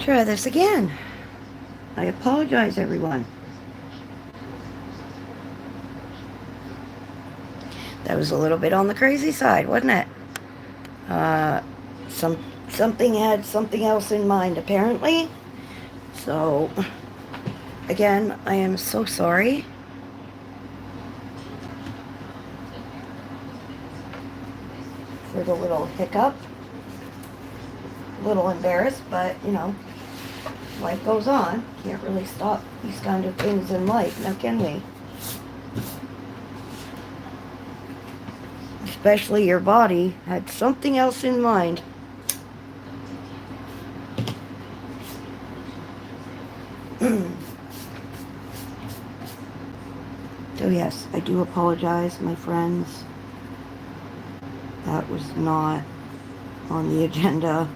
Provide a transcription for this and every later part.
Try this again. I apologize, everyone. That was a little bit on the crazy side, wasn't it? Uh, something had something else in mind, apparently. So, again, I am so sorry. For the little hiccup. A little embarrassed, but, you know, life goes on. Can't really stop these kind of things in life, now can we? Especially your body had something else in mind. So yes, I do apologize, my friends. That was not on the agenda.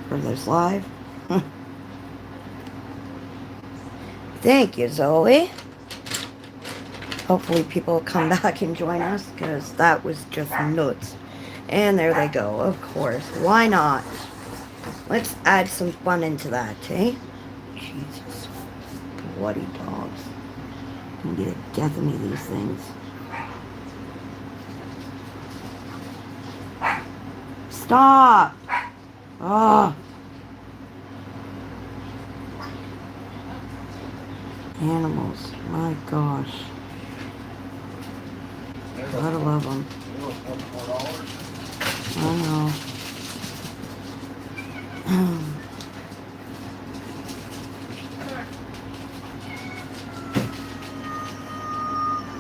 For this live. Thank you, Zoe. Hopefully people will come back and join us, because that was just nuts. And there they go, of course. Why not? Let's add some fun into that, eh? Jesus. Bloody dogs. Gonna be the death of me, these things. Stop! Oh. Animals. My gosh. Gotta love them. I know.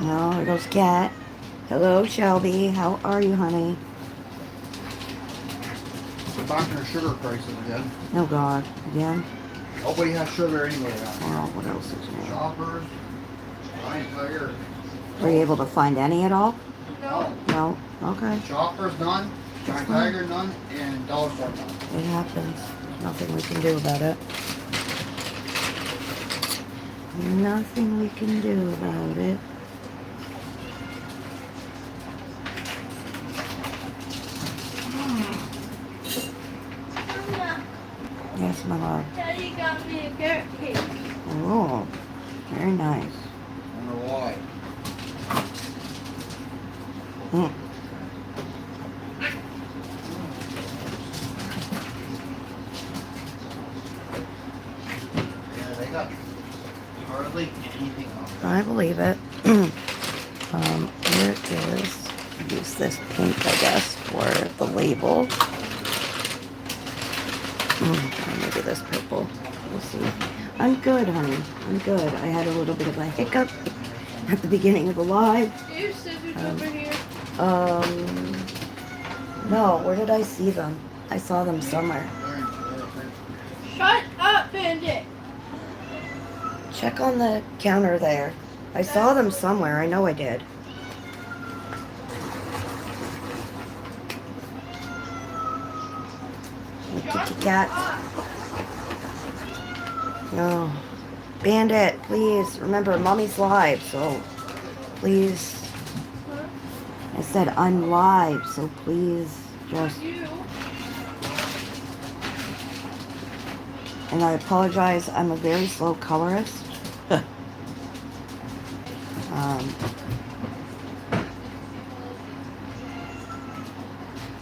No, there goes Cat. Hello, Shelby. How are you, honey? We're back in our sugar prices again. Oh, God. Again? Nobody has sugar anyway. Oh, what else is new? Shoppers, Giant Tiger. Were you able to find any at all? No. No? Okay. Shoppers, none. Giant Tiger, none. And Dollar Store, none. It happens. There's nothing we can do about it. Nothing we can do about it. Yes, my love. Daddy got me a carrot cake. Oh, very nice. I wonder why. Mm. Yeah, they got hardly anything on it. I believe it. Here is, use this pink, I guess, for the label. Maybe this purple. We'll see. I'm good, honey. I'm good. I had a little bit of a hiccup at the beginning of the live. Your scissors over here. No, where did I see them? I saw them somewhere. Shut up, Bandit. Check on the counter there. I saw them somewhere. I know I did. Kitty cat. No. Bandit, please. Remember, Mommy's live, so please. I said I'm live, so please just. You. And I apologize, I'm a very slow colorist.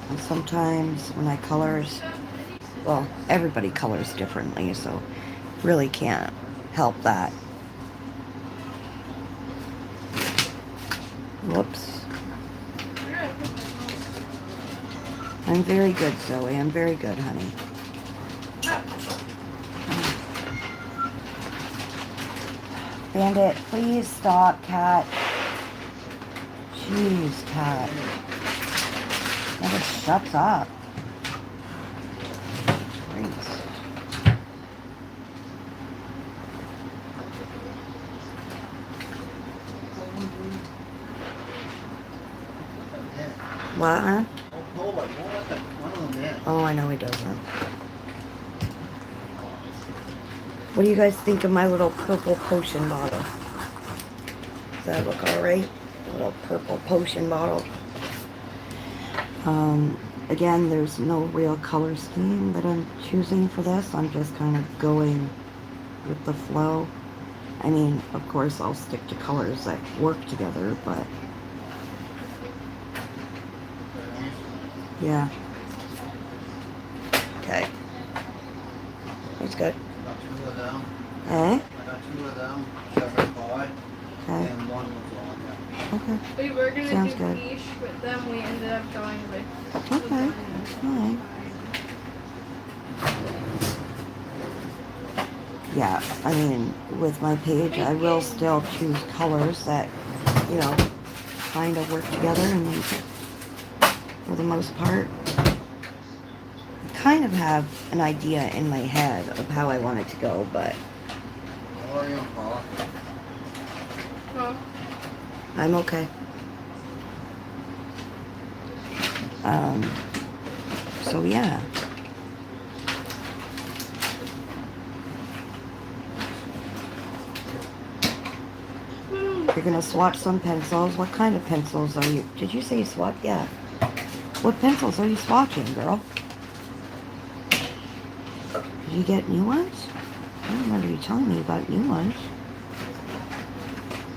And sometimes when I colors, well, everybody colors differently, so really can't help that. Whoops. I'm very good, Zoe. I'm very good, honey. Bandit, please stop, Cat. Jeez, Cat. Never shuts up. Jeez. What, huh? Oh, I know he doesn't. What do you guys think of my little purple potion bottle? Does that look alright? Little purple potion bottle. again, there's no real color scheme that I'm choosing for this. I'm just kind of going with the flow. I mean, of course, I'll stick to colors that work together, but yeah. Okay. That's good. Got two of them. Eh? I got two of them, 7.5, Okay. and one was on, yeah. Okay. We were gonna Sounds do good. niche, but then we ended up going with. Okay. Alright. Yeah, I mean, with my page, I will still choose colors that, you know, kind of work together, and then, for the most part, I kind of have an idea in my head of how I want it to go, but How are you, Paula? Huh? I'm okay. So yeah. You're gonna swatch some pencils. What kind of pencils are you? Did you say you swatch? Yeah. What pencils are you swatching, girl? Did you get new ones? I don't remember you telling me about new ones.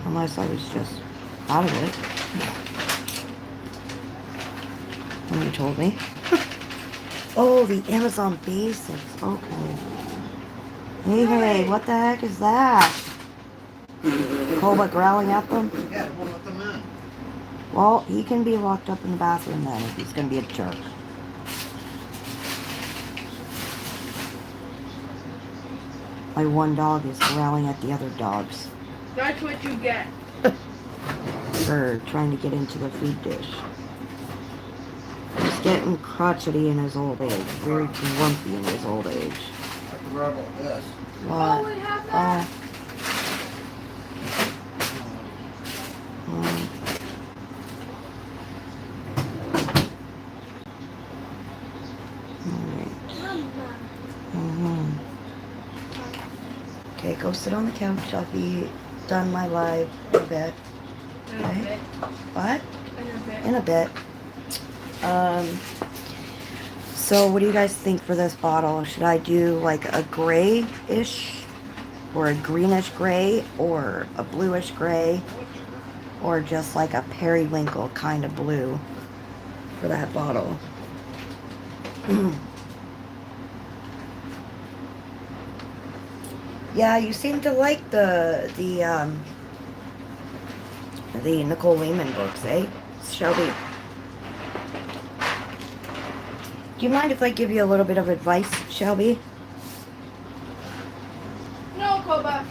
Unless I was just out of it. When you told me. Oh, the Amazon Basics. Okay. Hey, what the heck is that? Cobra growling at them? Yeah, we'll let them in. Well, he can be locked up in the bathroom then if he's gonna be a jerk. My one dog is growling at the other dogs That's what you get. for trying to get into the food dish. He's getting crotchety in his old age, very grumpy in his old age. I forgot about this. Oh, we have that. Um, Okay, go sit on the couch. I'll be done my live in a bit. In a bit. What? In a bit. In a bit. So what do you guys think for this bottle? Should I do like a grayish or a greenish gray or a bluish gray or just like a periwinkle kind of blue for that bottle? Yeah, you seem to like the Nicole Lehman books, eh, Shelby? Do you mind if I give you a little bit of advice, Shelby? No, Koba.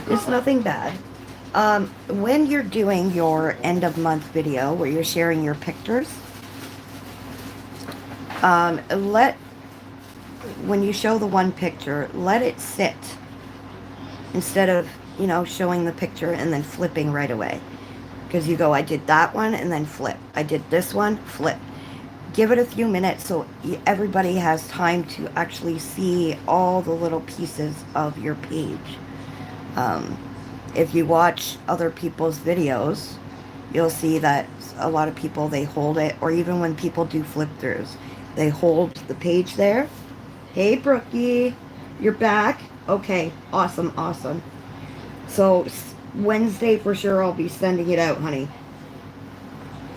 It's nothing bad. When you're doing your end of month video where you're sharing your pictures, when you show the one picture, let it sit instead of, showing the picture and then flipping right away. Because you go, I did that one and then flip. I did this one, flip. Give it a few minutes so everybody has time to actually see all the little pieces of your page. If you watch other people's videos, you'll see that a lot of people, they hold it, or even when people do flip throughs, they hold the page there. Hey, Brookie, you're back? Okay, awesome. So Wednesday for sure I'll be sending it out, honey.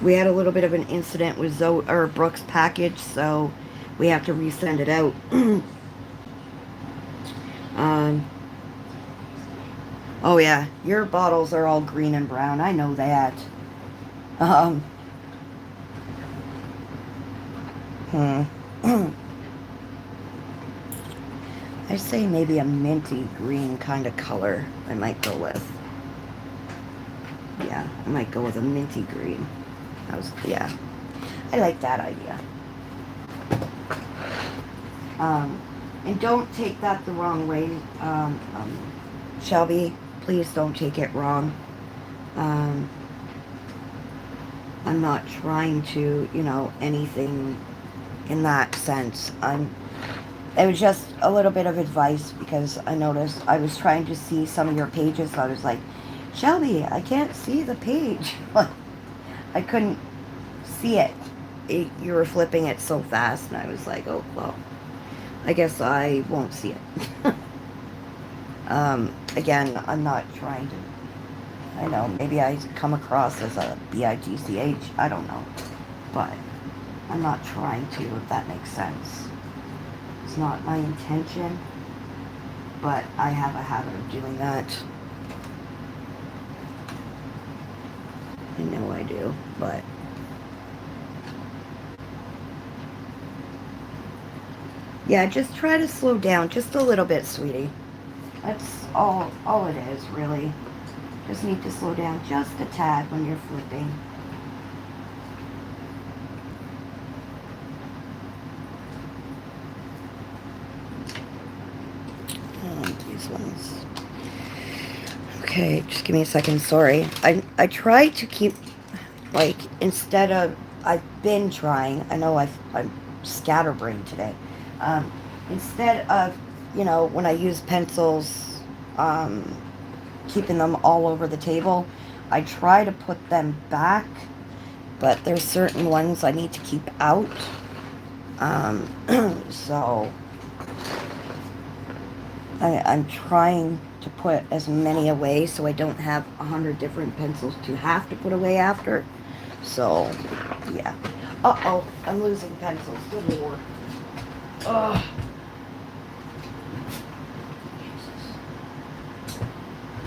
We had a little bit of an incident with Brooke's package, so we have to resend it out. Oh yeah, your bottles are all green and brown. I know that. I say maybe a minty green kind of color I might go with. Yeah, I might go with a minty green. Yeah, I like that idea. And don't take that the wrong way, Shelby. Please don't take it wrong. I'm not trying to, anything in that sense. It was just a little bit of advice because I noticed I was trying to see some of your pages. So I was like, Shelby, I can't see the page. I couldn't see it. You were flipping it so fast, and I was like, oh, well, I guess I won't see it. Again, I'm not trying to, I know, maybe I come across as a bitch, I don't know, but I'm not trying to, if that makes sense. It's not my intention, but I have a habit of doing that. I know I do, but yeah, just try to slow down just a little bit, sweetie. That's all it is, really. Just need to slow down just a tad when you're flipping. These ones. Okay, just give me a second. Sorry. I try to keep, like, instead of, I've been trying, I know I'm scatterbrained today. Instead of, when I use pencils, keeping them all over the table, I try to put them back, but there's certain ones I need to keep out. So I'm trying to put as many away so I don't have 100 different pencils to have to put away after. So, yeah. Uh-oh, I'm losing pencils. Good Lord. Ugh.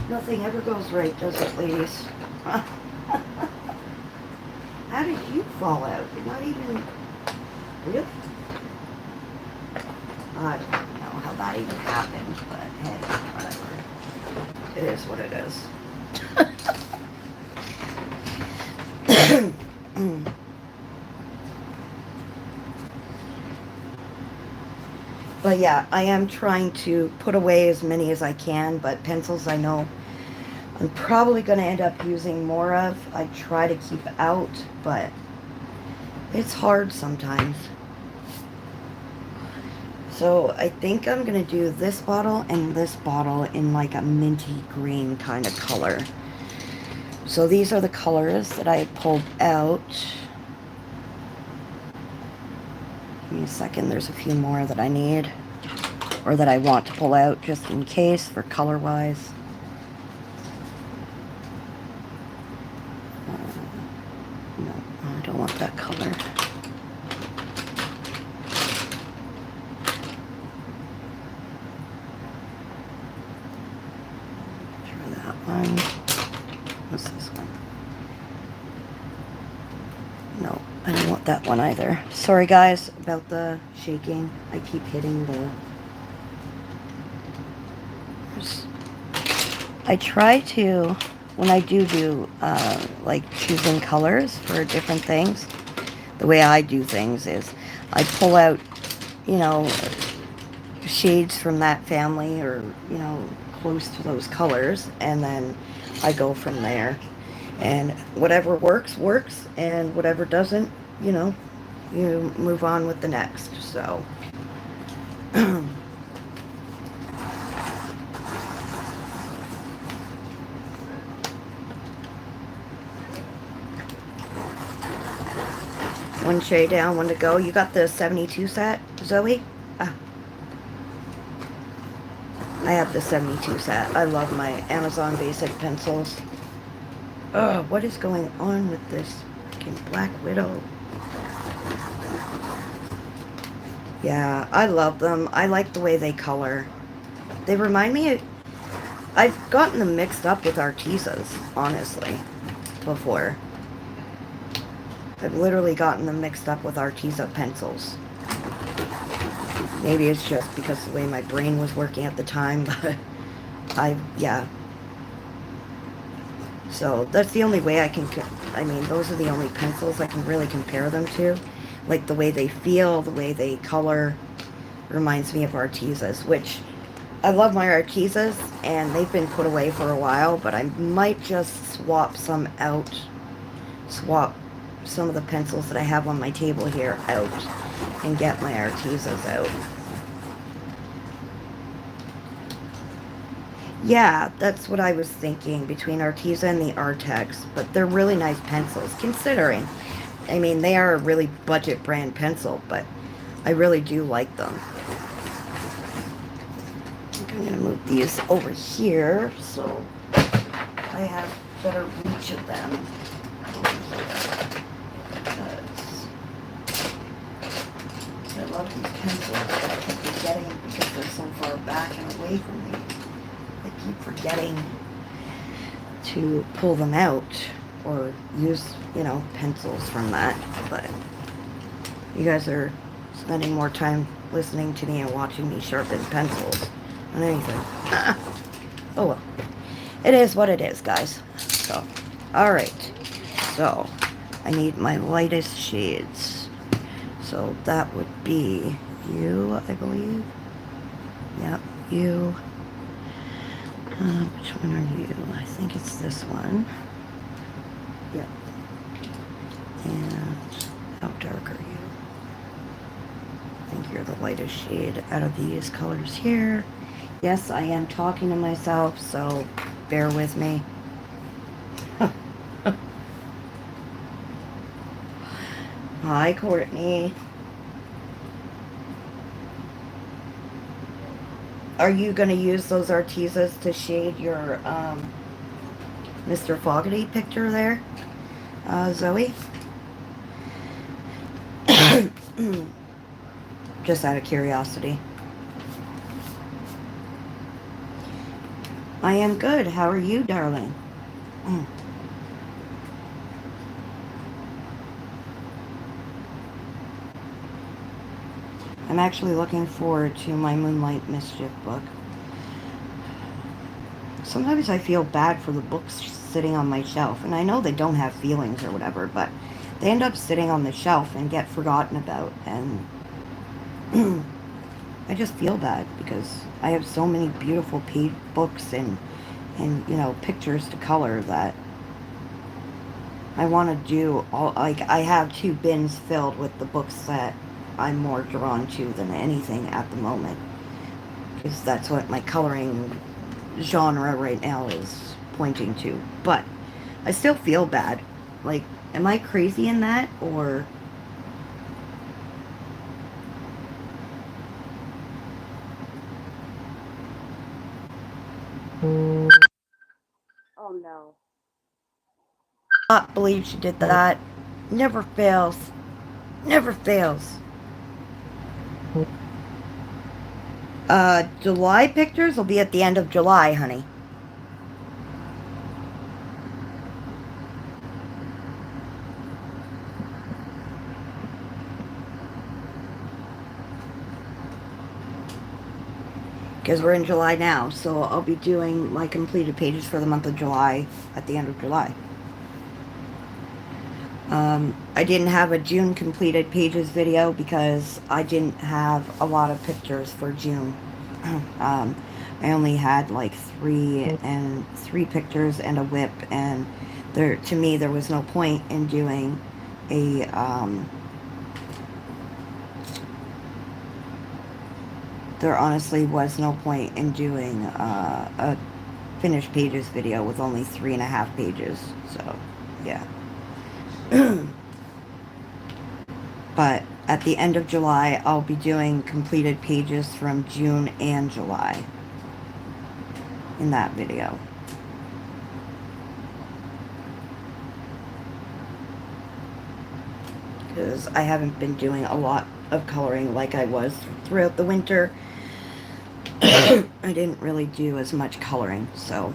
Nothing ever goes right, does it, ladies? How did you fall out? You're not even... Really? I don't know how that even happened, but hey, whatever. It is what it is. But yeah, I am trying to put away as many as I can, but pencils I know I'm probably going to end up using more of. I try to keep out, but it's hard sometimes. So I think I'm going to do this bottle and this bottle in like a minty green kind of color. So these are the colors that I pulled out. Give me a second, there's a few more that I need, or that I want to pull out just in case for color-wise. No, I don't want that color. Try that one. What's this one? No, I don't want that one either. Sorry guys about the shaking. I keep hitting the... I try to, when I do like choosing colors for different things, the way I do things is I pull out, shades from that family or, close to those colors, and then I go from there. And whatever works, and whatever doesn't, you move on with the next, so. One shade down, one to go. You got the 72 set, Zoe? Ah. I have the 72 set. I love my Amazon Basic pencils. Ugh, what is going on with this fucking Black Widow? Yeah, I love them. I like the way they color. They remind me of... I've gotten them mixed up with Artisas, honestly, before. I've literally gotten them mixed up with Arteza pencils. Maybe it's just because of the way my brain was working at the time, but yeah. So that's the only way I can, those are the only pencils I can really compare them to. Like the way they feel, the way they color, reminds me of Artezas, which I love my Artezas, and they've been put away for a while, but I might just swap some out, swap some of the pencils that I have on my table here out and get my Artezas out. Yeah, that's what I was thinking, between Arteza and the Artex, but they're really nice pencils, considering I mean, they are a really budget brand pencil, but I really do like them. I'm going to move these over here so I have better reach of them. Because I love these pencils, but I keep forgetting because they're so far back and away from me. I keep forgetting to pull them out or use, pencils from that. But you guys are spending more time listening to me and watching me sharpen pencils than anything. Oh well. It is what it is, guys. So, alright. So, I need my lightest shades. So, that would be you, I believe. Yep, you. Which one are you? I think it's this one. Yep. And how dark are you? I think you're the lightest shade out of these colors here. Yes, I am talking to myself, so bear with me. Hi, Courtney. Are you going to use those Artezas to shade your Mr. Fogarty picture there, Zoe? Just out of curiosity. I am good. How are you, darling? I'm actually looking forward to my Moonlight Mischief book. Sometimes I feel bad for the books sitting on my shelf, and I know they don't have feelings or whatever, but they end up sitting on the shelf and get forgotten about, and I just feel bad because I have so many beautiful books and pictures to color that I want to do all. Like, I have 2 bins filled with the books that I'm more drawn to than anything at the moment, because that's what my coloring genre right now is pointing to. But I still feel bad. Like, am I crazy in that, or oh no, I can't believe she did that. Never fails. Never fails. July pictures will be at the end of July, honey. Because we're in July now, so I'll be doing my completed pages for the month of July at the end of July. I didn't have a June completed pages video because I didn't have a lot of pictures for June. I only had like 3 pictures and a whip, and to me there was no point in doing a there honestly was no point in doing a finished pages video with only 3.5 pages. So yeah. But at the end of July, I'll be doing completed pages from June and July in that video. Because I haven't been doing a lot of coloring like I was throughout the winter. I didn't really do as much coloring, so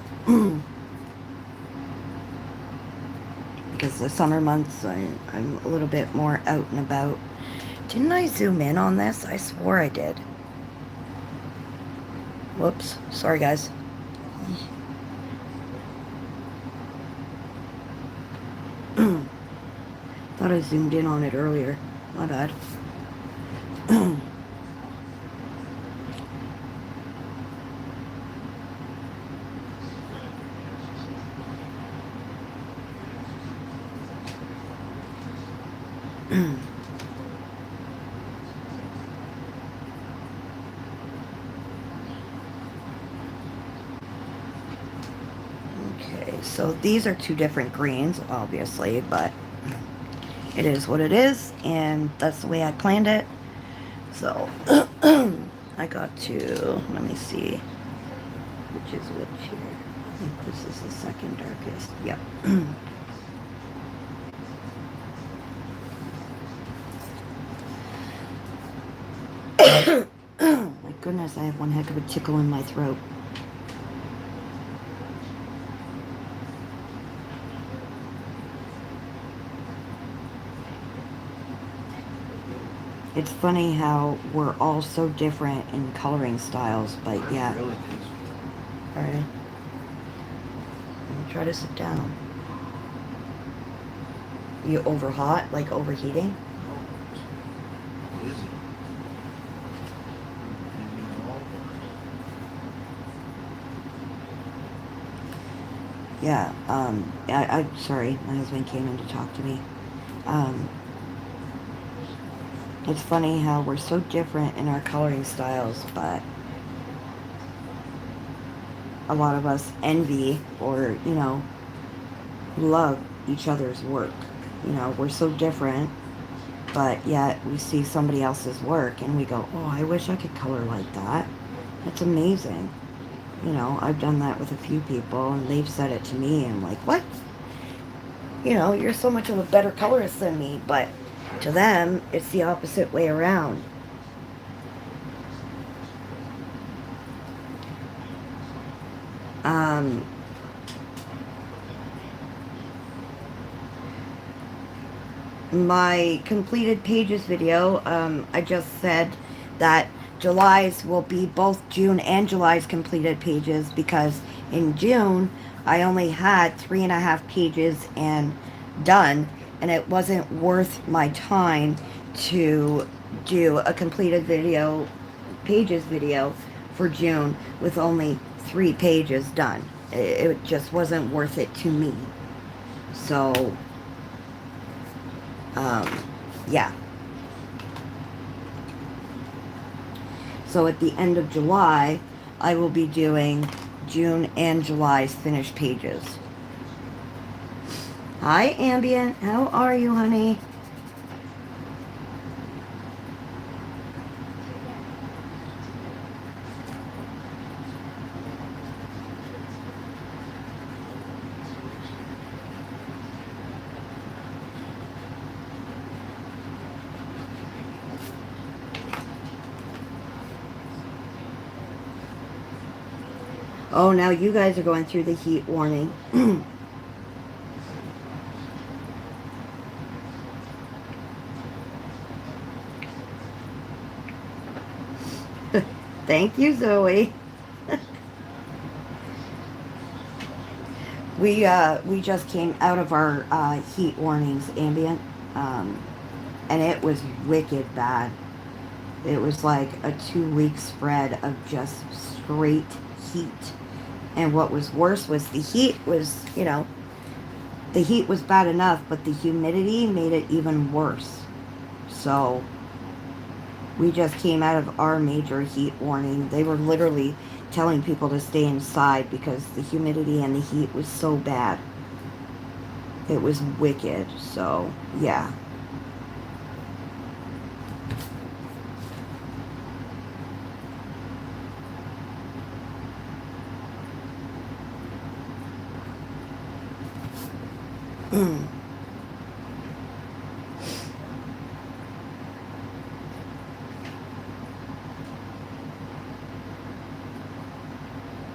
because the summer months I'm a little bit more out and about. Didn't I zoom in on this? I swore I did. Whoops. Sorry, guys. Thought I zoomed in on it earlier. My bad. Okay, so these are 2 different greens, obviously, but it is what it is, and that's the way I planned it. So, I got to, let me see, which is which here. I think this is the second darkest. Yep. My goodness, I have one heck of a tickle in my throat. It's funny how we're all so different in coloring styles, but yeah. Really Alright. Let me try to sit down. You over hot? Like overheating? is. Easy. Yeah, I'm sorry, my husband came in to talk to me. It's funny how we're so different in our coloring styles, but a lot of us envy or, love each other's work. We're so different, but yet we see somebody else's work and we go, oh, I wish I could color like that. That's amazing. I've done that with a few people and they've said it to me and I'm like, what? You're so much of a better colorist than me, but to them, it's the opposite way around. My completed pages video, I just said that July's will be both June and July's completed pages because in June I only had 3.5 pages and done, and it wasn't worth my time to do a completed pages video for June with only 3 pages done. It just wasn't worth it to me. So, yeah. So at the end of July, I will be doing June and July's finished pages. Hi, Ambient. How are you, honey? Oh, now you guys are going through the heat warning. Thank you, Zoe. We just came out of our heat warnings, Ambient, and it was wicked bad. It was like a 2-week spread of just straight heat. And what was worse was the heat was, the heat was bad enough, but the humidity made it even worse. So we just came out of our major heat warning. They were literally telling people to stay inside because the humidity and the heat was so bad. It was wicked. So, yeah.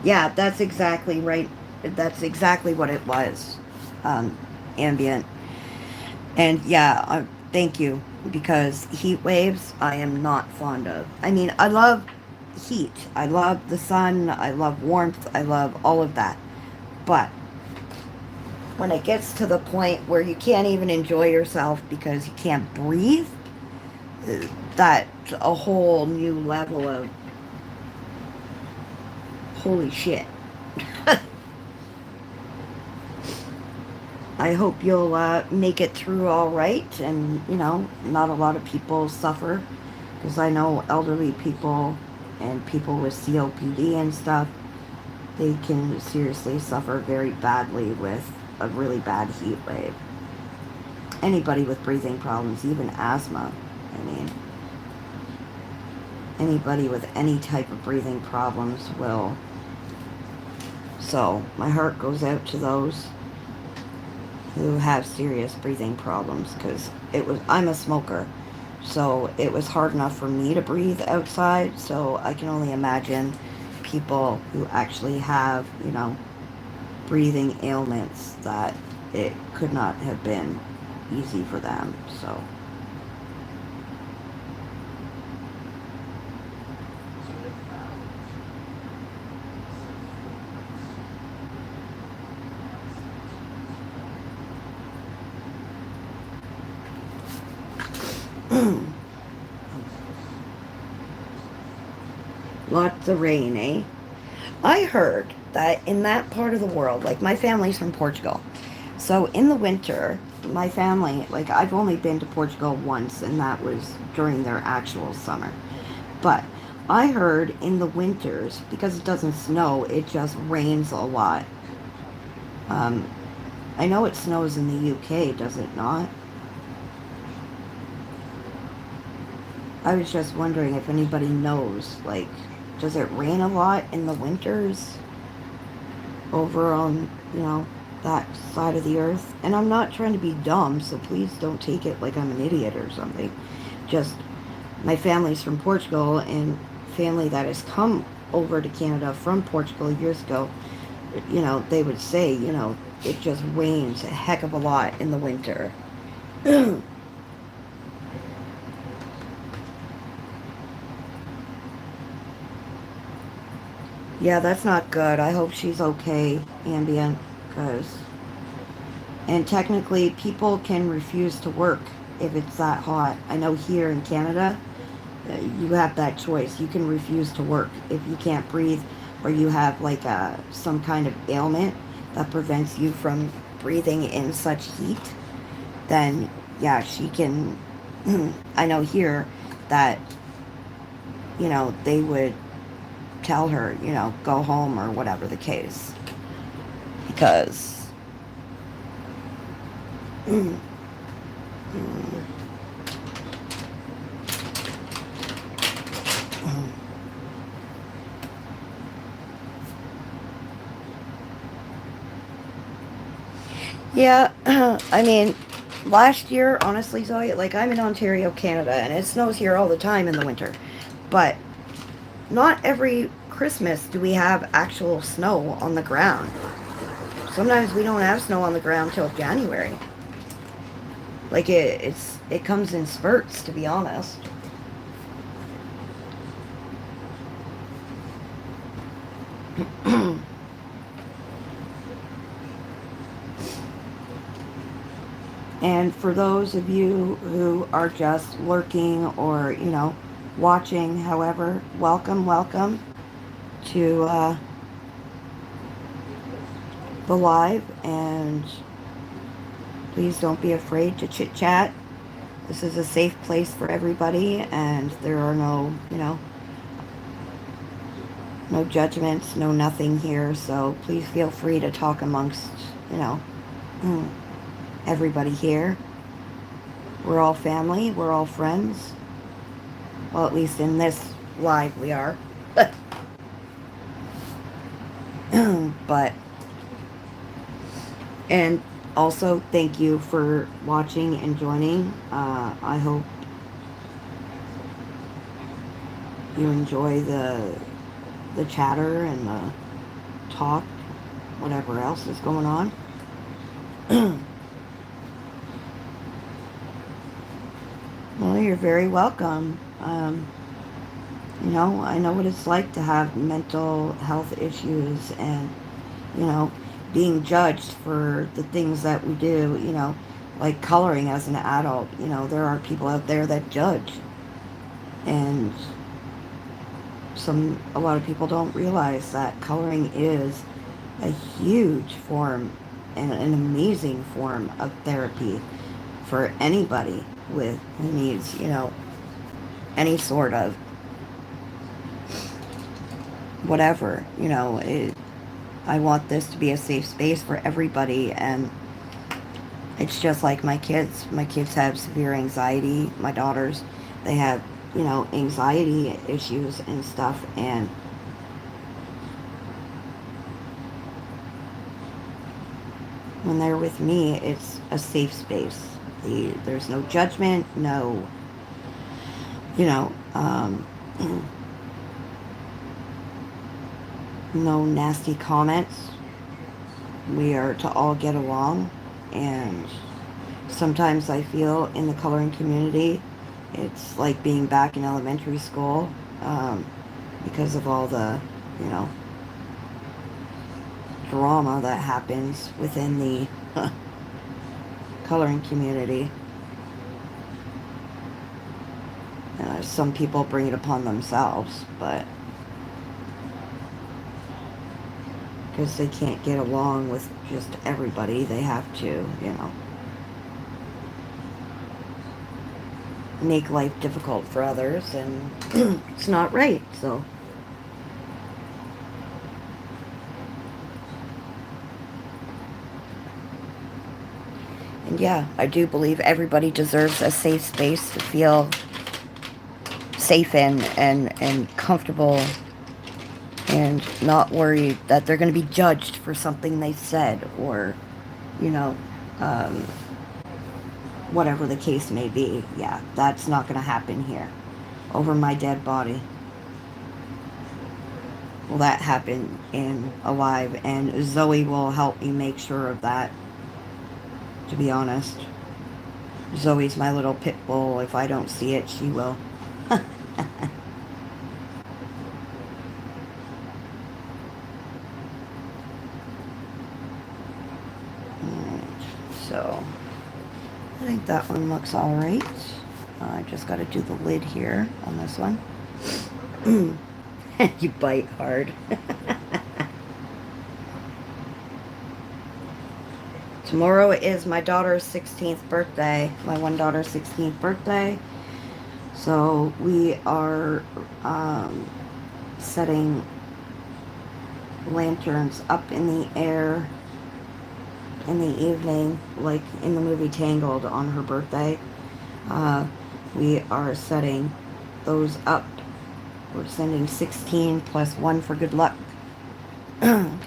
Yeah, that's exactly right. That's exactly what it was, Ambient. And yeah, thank you, because heat waves I am not fond of. I mean, I love heat. I love the sun. I love warmth. I love all of that. But when it gets to the point where you can't even enjoy yourself because you can't breathe, that's a whole new level of holy shit. I hope you'll make it through all right, and not a lot of people suffer, because I know elderly people and people with COPD and stuff, they can seriously suffer very badly with a really bad heat wave. anybody with breathing problems, even asthma. I mean, anybody with any type of breathing problems will. So my heart goes out to those who have serious breathing problems, because I'm a smoker, so it was hard enough for me to breathe outside, so I can only imagine people who actually have, breathing ailments, that it could not have been easy for them. So lots of rain, eh? I heard that in that part of the world, like my family's from Portugal, so in the winter, my family, like I've only been to Portugal once, and that was during their actual summer. But I heard in the winters, because it doesn't snow, it just rains a lot. Um, I know it snows in the UK, does it not? I was just wondering if anybody knows, like, does it rain a lot in the winters over on, that side of the earth? And I'm not trying to be dumb, so please don't take it like I'm an idiot or something. Just, my family's from Portugal, and family that has come over to Canada from Portugal years ago, they would say, it just rains a heck of a lot in the winter. Yeah, that's not good. I hope she's okay, ambient, because... And technically, people can refuse to work if it's that hot. I know here in Canada, you have that choice. You can refuse to work if you can't breathe, or you have like some kind of ailment that prevents you from breathing in such heat. Then, yeah, she can... I know here that, they would tell her, go home or whatever the case. Because... Yeah, I mean, last year, honestly, Zoe, like I'm in Ontario, Canada, and it snows here all the time in the winter. But not every Christmas do we have actual snow on the ground. Sometimes we don't have snow on the ground till January. Like it comes in spurts, to be honest. And for those of you who are just lurking or, watching, however, welcome to the live, and please don't be afraid to chit chat. This is a safe place for everybody, and there are no, no judgments, no nothing here, so please feel free to talk amongst, everybody here. We're all family, we're all friends. Well, at least in this live we are. But, and also thank you for watching and joining. I hope you enjoy the chatter and the talk, whatever else is going on. Well, you're very welcome. I know what it's like to have mental health issues and, being judged for the things that we do, like coloring as an adult. There are people out there that judge. And a lot of people don't realize that coloring is a huge form and an amazing form of therapy for anybody who needs, any sort of whatever, I want this to be a safe space for everybody, and It's just like my kids. My kids have severe anxiety. My daughters, they have, anxiety issues and stuff. And when they're with me, it's a safe space. There's no judgment, no, you know, um, no nasty comments. We are to all get along. And sometimes I feel in the coloring community, it's like being back in elementary school, because of all the, you know, drama that happens within the coloring community. Some people bring it upon themselves, but because they can't get along with just everybody, they have to, make life difficult for others, and it's not right, so. And yeah, I do believe everybody deserves a safe space to feel safe in, and comfortable, and not worried that they're going to be judged for something they said, or, you know, um, whatever the case may be. Yeah, that's not going to happen here. Over my dead body. Well, that happened in alive, and Zoe will help me make sure of that, to be honest. Zoe's my little pit bull. If I don't see it, she will. So, I think that one looks alright. I just got to do the lid here on this one. You bite hard. Tomorrow is my daughter's 16th birthday. My one daughter's 16th birthday. So we are setting lanterns up in the air in the evening, like in the movie Tangled on her birthday. We are setting those up. We're sending 16 plus 1 for good luck. And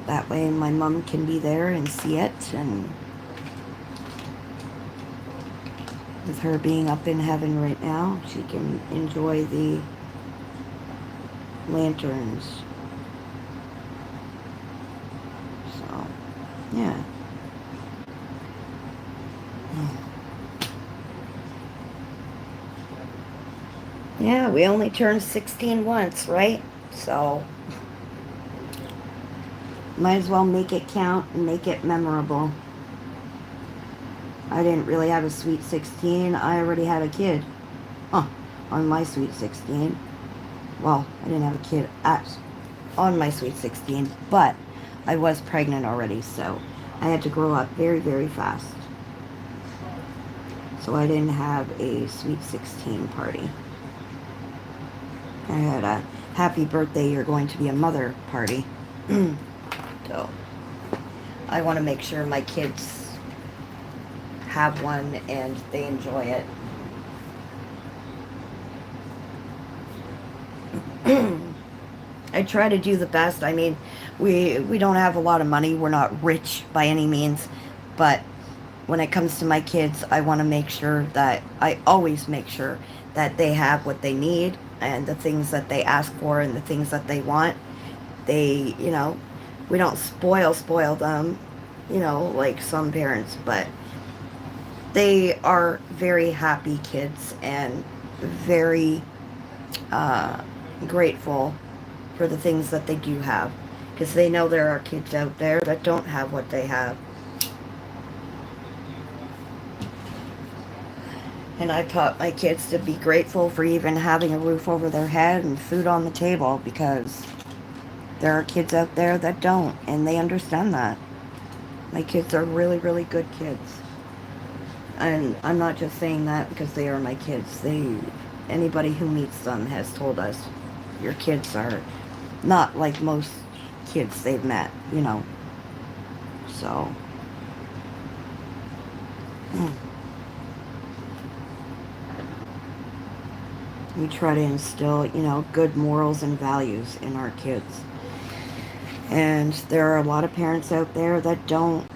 that way my mom can be there and see it, and with her being up in heaven right now, she can enjoy the lanterns. So, yeah. Yeah, we only turned 16 once, right? So, might as well make it count and make it memorable. I didn't really have a sweet 16. I already had a kid. On my sweet 16. Well, I didn't have a kid on my sweet 16, but I was pregnant already, so I had to grow up very, very fast. So I didn't have a sweet 16 party. I had a happy birthday, you're going to be a mother party. So I want to make sure my kids have one and they enjoy it. I try to do the best. I mean, we don't have a lot of money. We're not rich by any means, but when it comes to my kids, I want to make sure that I always make sure that they have what they need, and the things that they ask for, and the things that they want. They, we don't spoil them, like some parents, but they are very happy kids, and very grateful for the things that they do have, because they know there are kids out there that don't have what they have. And I taught my kids to be grateful for even having a roof over their head and food on the table, because there are kids out there that don't, and they understand that. My kids are really, really good kids. And I'm not just saying that because they are my kids. Anybody who meets them has told us, your kids are not like most kids they've met, So, we try to instill, good morals and values in our kids. And there are a lot of parents out there that don't.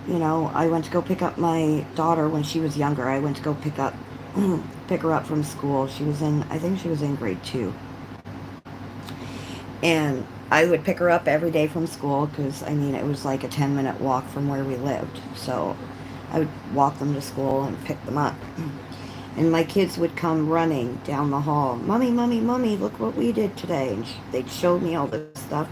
I went to go pick up my daughter when she was younger. I went to go pick her up from school. I think she was in grade 2. And I would pick her up every day from school because, it was like a 10-minute walk from where we lived. So I would walk them to school and pick them up. And my kids would come running down the hall. Mommy, mommy, mommy, look what we did today. And they'd show me all this stuff.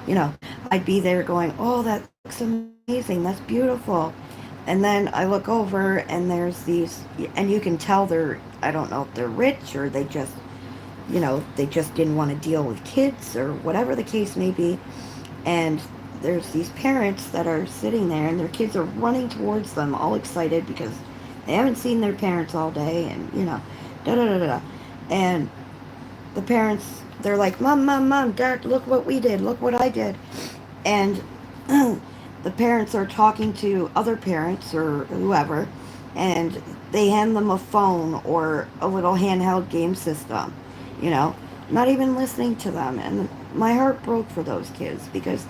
And, I'd be there going, oh, that looks amazing. That's beautiful. And then I look over and there's these, and you can tell I don't know if they're rich or they just didn't want to deal with kids or whatever the case may be. And there's these parents that are sitting there and their kids are running towards them all excited because they haven't seen their parents all day and, da da da da. And the parents, they're like, Mom, Mom, Mom, Dad, look what we did. Look what I did. And the parents are talking to other parents or whoever, and they hand them a phone or a little handheld game system, not even listening to them. And my heart broke for those kids because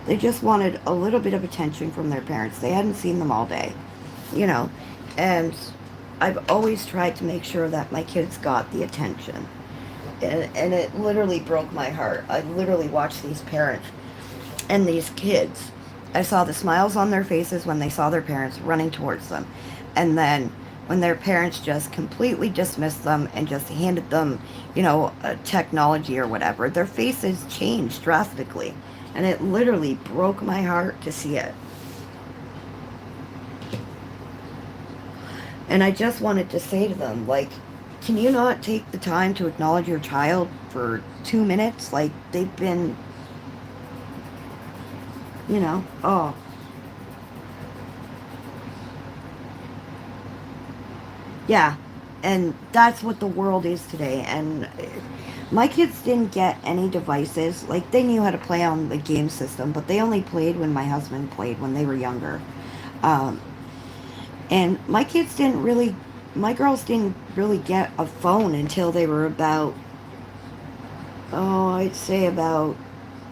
they just wanted a little bit of attention from their parents. They hadn't seen them all day, and I've always tried to make sure that my kids got the attention. And it literally broke my heart. I literally watched these parents and these kids. I saw the smiles on their faces when they saw their parents running towards them. And then when their parents just completely dismissed them and just handed them, a technology or whatever, their faces changed drastically. And it literally broke my heart to see it. And I just wanted to say to them, can you not take the time to acknowledge your child for 2 minutes? They've been, oh. Yeah, and that's what the world is today. And my kids didn't get any devices. They knew how to play on the game system, but they only played when my husband played when they were younger. And my girls didn't really get a phone until they were about, I'd say about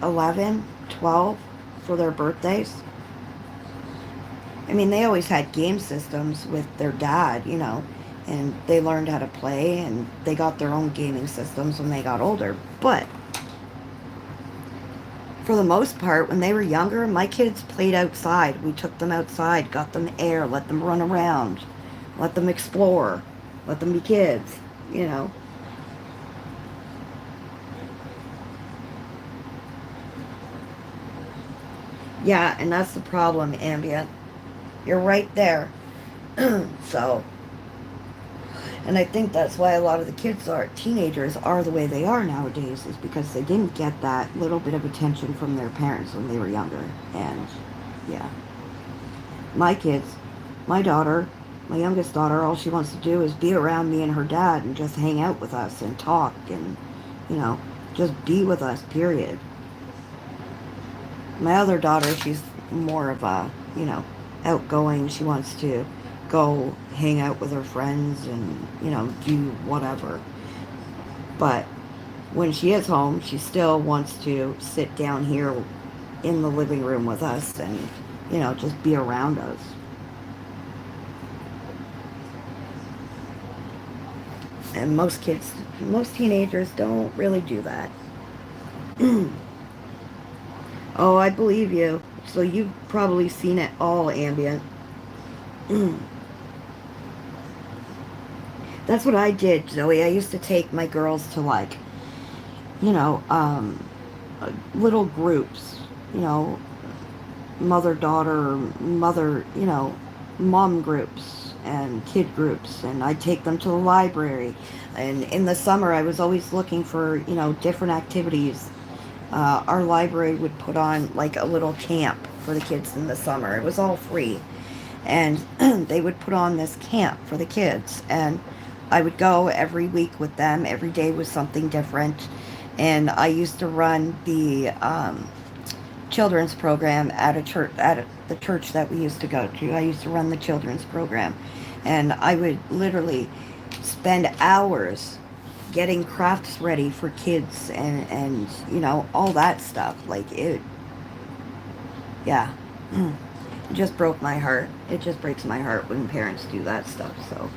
11, 12 for their birthdays. They always had game systems with their dad, and they learned how to play and they got their own gaming systems when they got older. But for the most part, when they were younger, my kids played outside. We took them outside, got them air, let them run around, let them explore, let them be kids, Yeah, and that's the problem, Ambient. You're right there. So, and I think that's why a lot of the teenagers are the way they are nowadays, is because they didn't get that little bit of attention from their parents when they were younger. And, yeah. My kids, my youngest daughter, all she wants to do is be around me and her dad and just hang out with us and talk and, just be with us, period. My other daughter, she's more of a, outgoing. She wants to go hang out with her friends and, do whatever. But when she is home, she still wants to sit down here in the living room with us and, just be around us. And most teenagers don't really do that. Oh, I believe you. So you've probably seen it all, Ambient. That's what I did, Zoe. I used to take my girls to little groups, mother-daughter, mother, mom groups and kid groups. And I'd take them to the library. And in the summer, I was always looking for, different activities. Our library would put on a little camp for the kids in the summer. It was all free. And they would put on this camp for the kids. And I would go every week with them. Every day was something different. And I used to run the children's program at a church, the church that we used to go to. I used to run the children's program, and I would literally spend hours getting crafts ready for kids and you know, all that stuff. Like it, yeah. It just broke my heart. It just breaks my heart when parents do that stuff. So,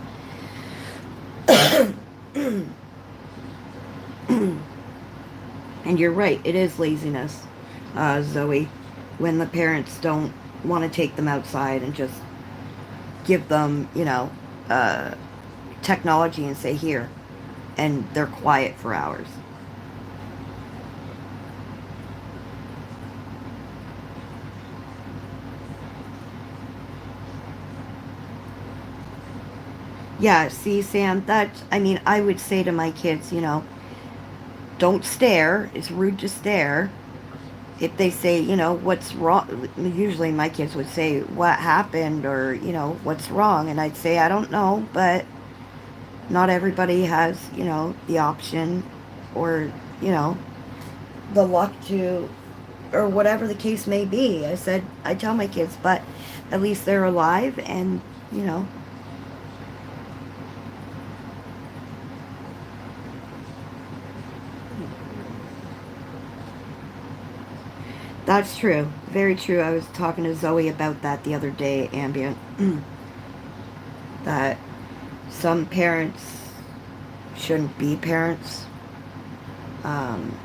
and you're right, it is laziness, Zoe, when the parents don't want to take them outside and just give them, you know, technology and say, here, and they're quiet for hours. Yeah, see, Sam, I mean, I would say to my kids, you know, don't stare. It's rude to stare. If they say, you know, what's wrong, usually my kids would say, what happened, or, you know, what's wrong, and I'd say, I don't know, but not everybody has, you know, the option, or, you know, the luck to, or whatever the case may be. I said, I tell my kids, but at least they're alive, and, you know. That's true. Very true. I was talking to Zoe about that the other day, Ambient. That some parents shouldn't be parents. Um,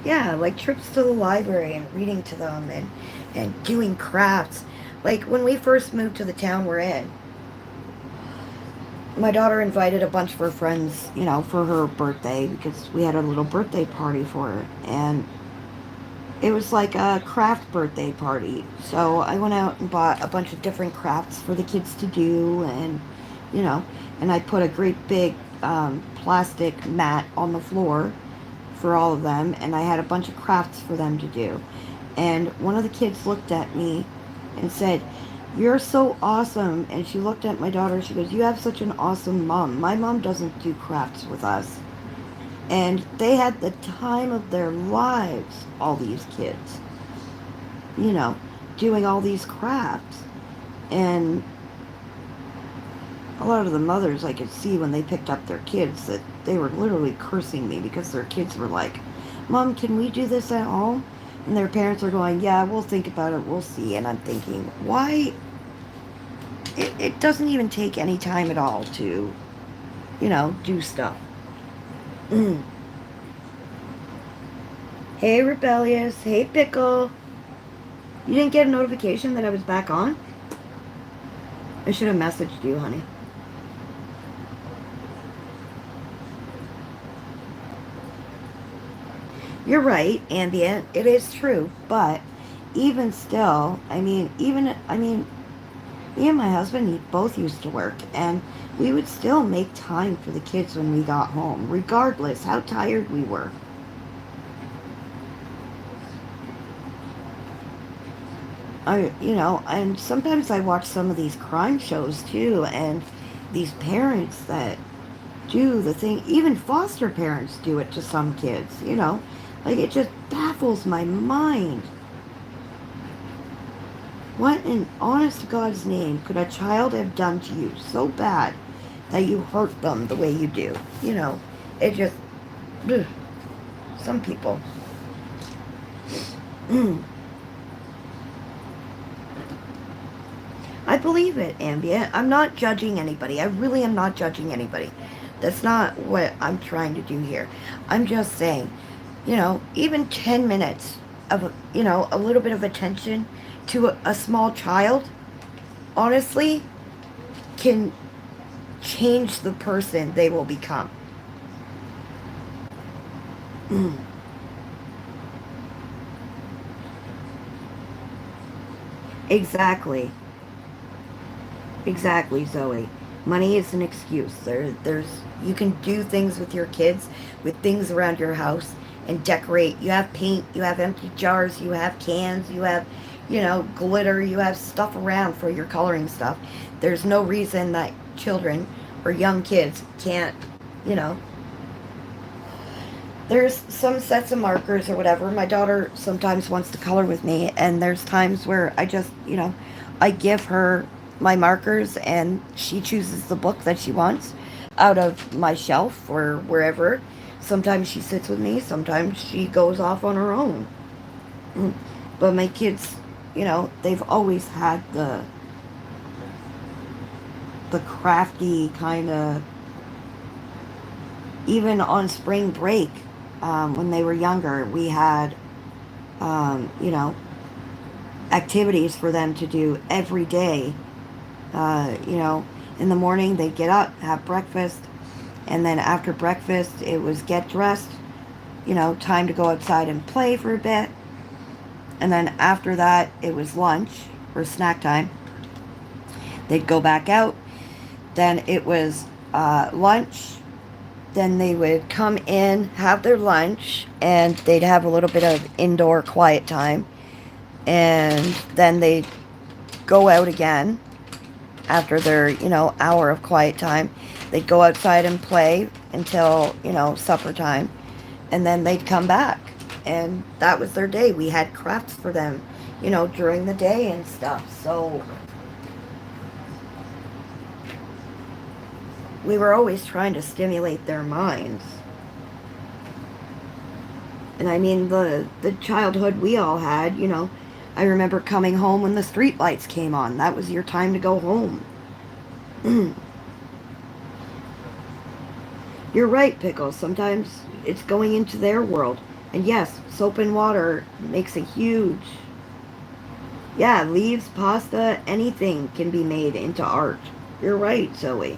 yeah, like trips to the library and reading to them, and doing crafts. Like when we first moved to the town we're in, my daughter invited a bunch of her friends, you know, for her birthday, because we had a little birthday party for her. And it was like a craft birthday party. So I went out and bought a bunch of different crafts for the kids to do, and, you know, and I put a great big plastic mat on the floor for all of them, and I had a bunch of crafts for them to do. And one of the kids looked at me and said, "You're so awesome." And she looked at my daughter, she goes, "You have such an awesome mom. My mom doesn't do crafts with us." And they had the time of their lives, all these kids, you know, doing all these crafts. And a lot of the mothers, I could see when they picked up their kids that they were literally cursing me, because their kids were like, "Mom, can we do this at home?" And their parents are going, "Yeah, we'll think about it, we'll see." And I'm thinking, why? It doesn't even take any time at all to, you know, do stuff. Hey, Rebellious. Hey, Pickle. You didn't get a notification that I was back on? I should have messaged you, honey. You're right, Ambient. It is true. But even still, me and my husband both used to work, and we would still make time for the kids when we got home, regardless how tired we were. You know, and sometimes I watch some of these crime shows too, and these parents that do the thing, even foster parents do it to some kids, you know, like it just baffles my mind. What in honest to God's name could a child have done to you so bad that you hurt them the way you do? You know, it just, ugh, some people. I believe it, Ambient. I'm not judging anybody. I really am not judging anybody. That's not what I'm trying to do here. I'm just saying, you know, even 10 minutes of, you know, a little bit of attention to a small child, honestly, can change the person they will become. Exactly. Exactly, Zoe. Money is an excuse. You can do things with your kids, with things around your house, and decorate. You have paint, you have empty jars, you have cans, you have, you know, glitter, you have stuff around for your coloring stuff. There's no reason that children or young kids can't you know, there's some sets of markers or whatever. My daughter sometimes wants to color with me, and there's times where I just, I give her my markers and she chooses the book that she wants out of my shelf or wherever. Sometimes she sits with me, sometimes she goes off on her own. But my kids, they've always had the crafty kind of, even on spring break, when they were younger, we had, activities for them to do every day. In the morning they'd get up, have breakfast, and then after breakfast it was get dressed, time to go outside and play for a bit. And then after that it was lunch or snack time. They'd go back out. Then it was lunch. Then they would come in, have their lunch, and they'd have a little bit of indoor quiet time. And then they'd go out again after their, hour of quiet time. They'd go outside and play until, supper time. And then they'd come back. And that was their day. We had crafts for them, during the day and stuff. So we were always trying to stimulate their minds. And I mean, the childhood we all had, I remember coming home when the street lights came on. That was your time to go home. You're right, Pickles. Sometimes it's going into their world. And yes, soap and water makes a huge... Yeah, leaves, pasta, anything can be made into art. You're right, Zoe.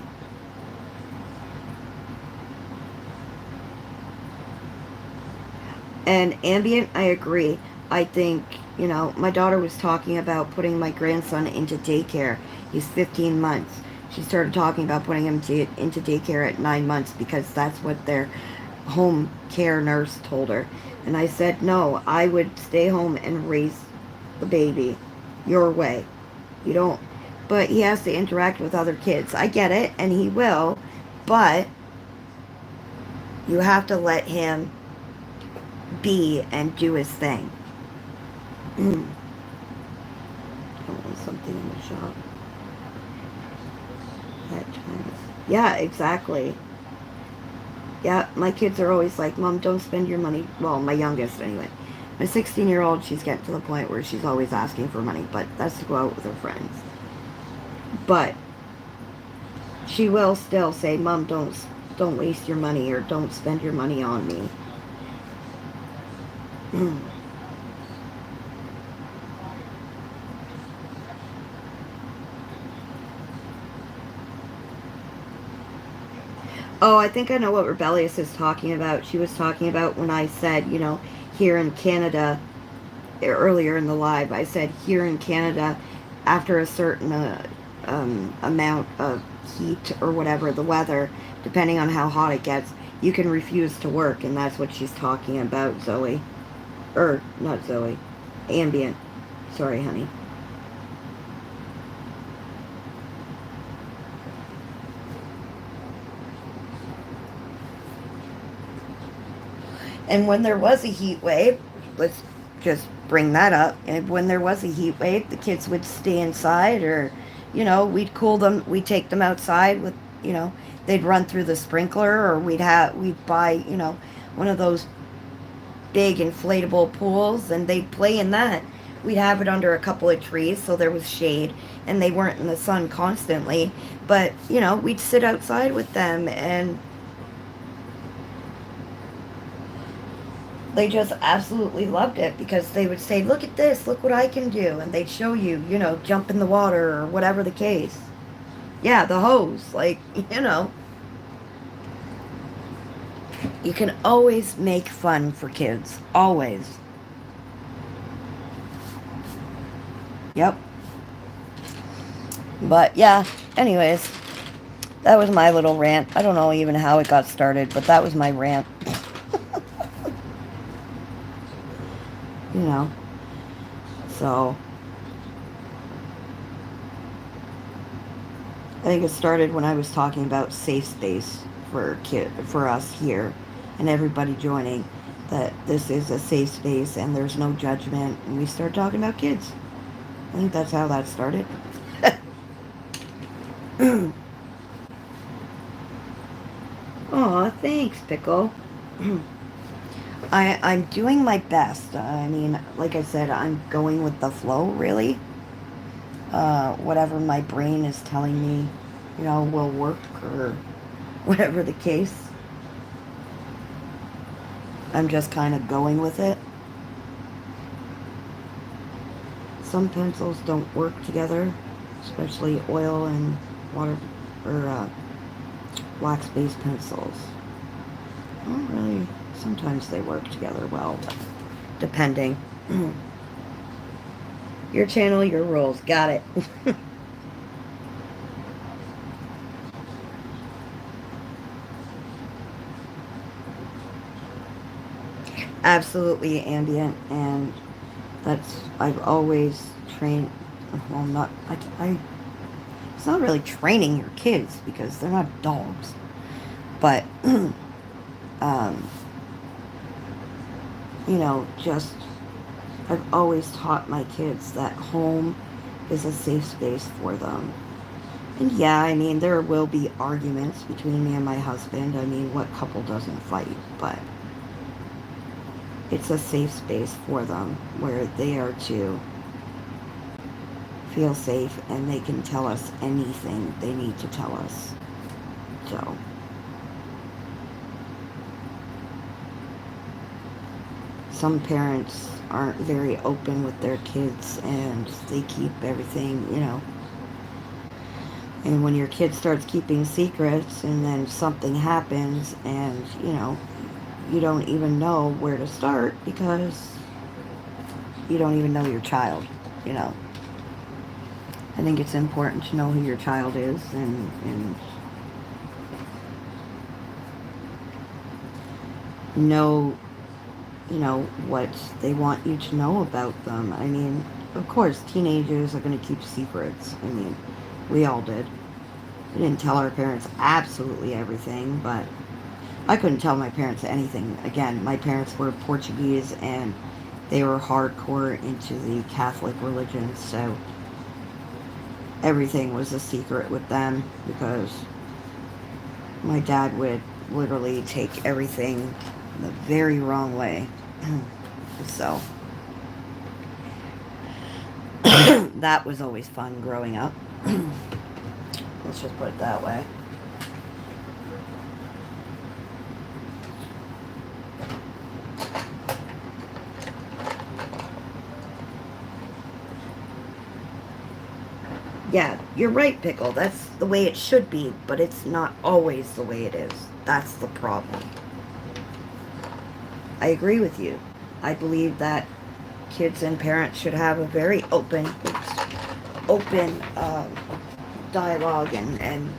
And ambient, I agree. I think, my daughter was talking about putting my grandson into daycare. He's 15 months. She started talking about putting him into daycare at 9 months because that's what their home care nurse told her. And I said, no, I would stay home and raise the baby your way. You don't, but he has to interact with other kids. I get it, and he will, but you have to let him be and do his thing. I want something in the shop. Yeah, exactly. Yeah, my kids are always like, Mom, don't spend your money. Well, my youngest anyway. My 16-year-old, she's getting to the point where she's always asking for money, but that's to go out with her friends. But she will still say, Mom, don't waste your money, or don't spend your money on me. Oh, I think I know what Rebellious is talking about. She was talking about when I said, here in Canada, earlier in the live, I said here in Canada, after a certain amount of heat or whatever, the weather, depending on how hot it gets, you can refuse to work, and that's what she's talking about, Zoe. Or, not Zoe. Ambient. Sorry, honey. And when there was a heat wave, let's just bring that up. And when there was a heat wave, the kids would stay inside, or, we'd cool them. We'd take them outside with, they'd run through the sprinkler, or we'd buy, one of those big inflatable pools, and they'd play in that. We'd have it under a couple of trees so there was shade, and they weren't in the sun constantly. But, we'd sit outside with them, and they just absolutely loved it, because they would say, look at this, look what I can do. And they'd show you, jump in the water or whatever the case. Yeah, the hose, You can always make fun for kids. Always. Yep. But yeah, anyways, that was my little rant. I don't know even how it got started, but that was my rant. So I think it started when I was talking about safe space for us here, and everybody joining, that this is a safe space and there's no judgment, and we start talking about kids. I think that's how that started. Aw, thanks, Pickle. I'm doing my best. I mean, like I said, I'm going with the flow, really. Whatever my brain is telling me, will work, or whatever the case. I'm just kind of going with it. Some pencils don't work together, especially oil and water, or wax-based pencils. Well, really, sometimes they work together well, depending. Your channel, your rules. Got it. Absolutely ambient, and I've always trained, well, it's not really training your kids because they're not dogs, but, just, I've always taught my kids that home is a safe space for them. And yeah, I mean, there will be arguments between me and my husband. I mean, what couple doesn't fight? But it's a safe space for them where they are to feel safe and they can tell us anything they need to tell us. So, some parents aren't very open with their kids and they keep everything, And when your kid starts keeping secrets and then something happens and, you don't even know where to start because you don't even know your child, I think it's important to know who your child is and know, what they want you to know about them. I mean, of course, teenagers are going to keep secrets. I mean, we all did. We didn't tell our parents absolutely everything, but I couldn't tell my parents anything. Again, my parents were Portuguese and they were hardcore into the Catholic religion, so everything was a secret with them because my dad would literally take everything the very wrong way. So that was always fun growing up. Let's just put it that way. Yeah, you're right, Pickle. That's the way it should be, but it's not always the way it is. That's the problem. I agree with you. I believe that kids and parents should have a very open dialogue and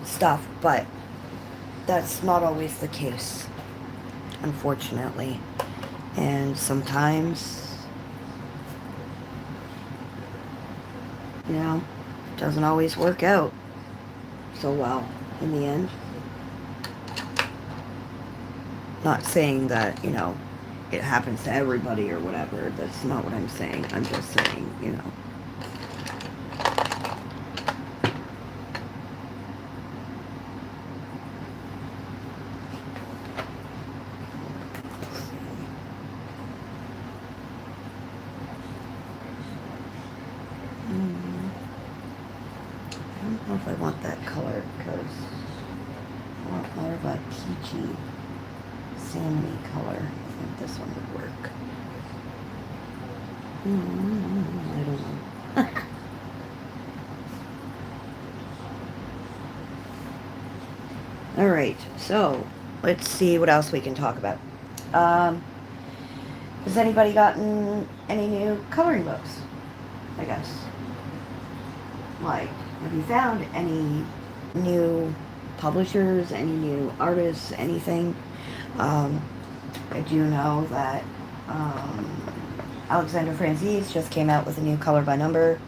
stuff, but that's not always the case, unfortunately. And sometimes, it doesn't always work out so well in the end. Not saying that, it happens to everybody or whatever. That's not what I'm saying. I'm just saying, I don't know if I want that color because I want more of a peachy, salmon-y color. I think this one would work. I don't know. Alright, so let's see what else we can talk about. Has anybody gotten any new coloring books? I guess. Like, have you found any new publishers, any new artists, anything? I do know that Alexandra Franzese just came out with a new color by number,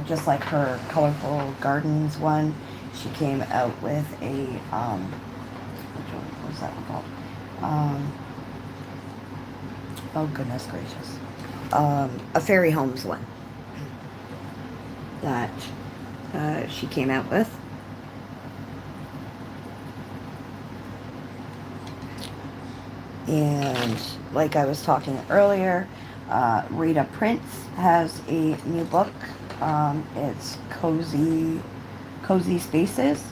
just like her Colorful Gardens one. she came out with a, which one was that one called? Oh goodness gracious. A Fairy Homes one that she came out with. And like I was talking earlier, Rita Prince has a new book. It's Cozy Spaces.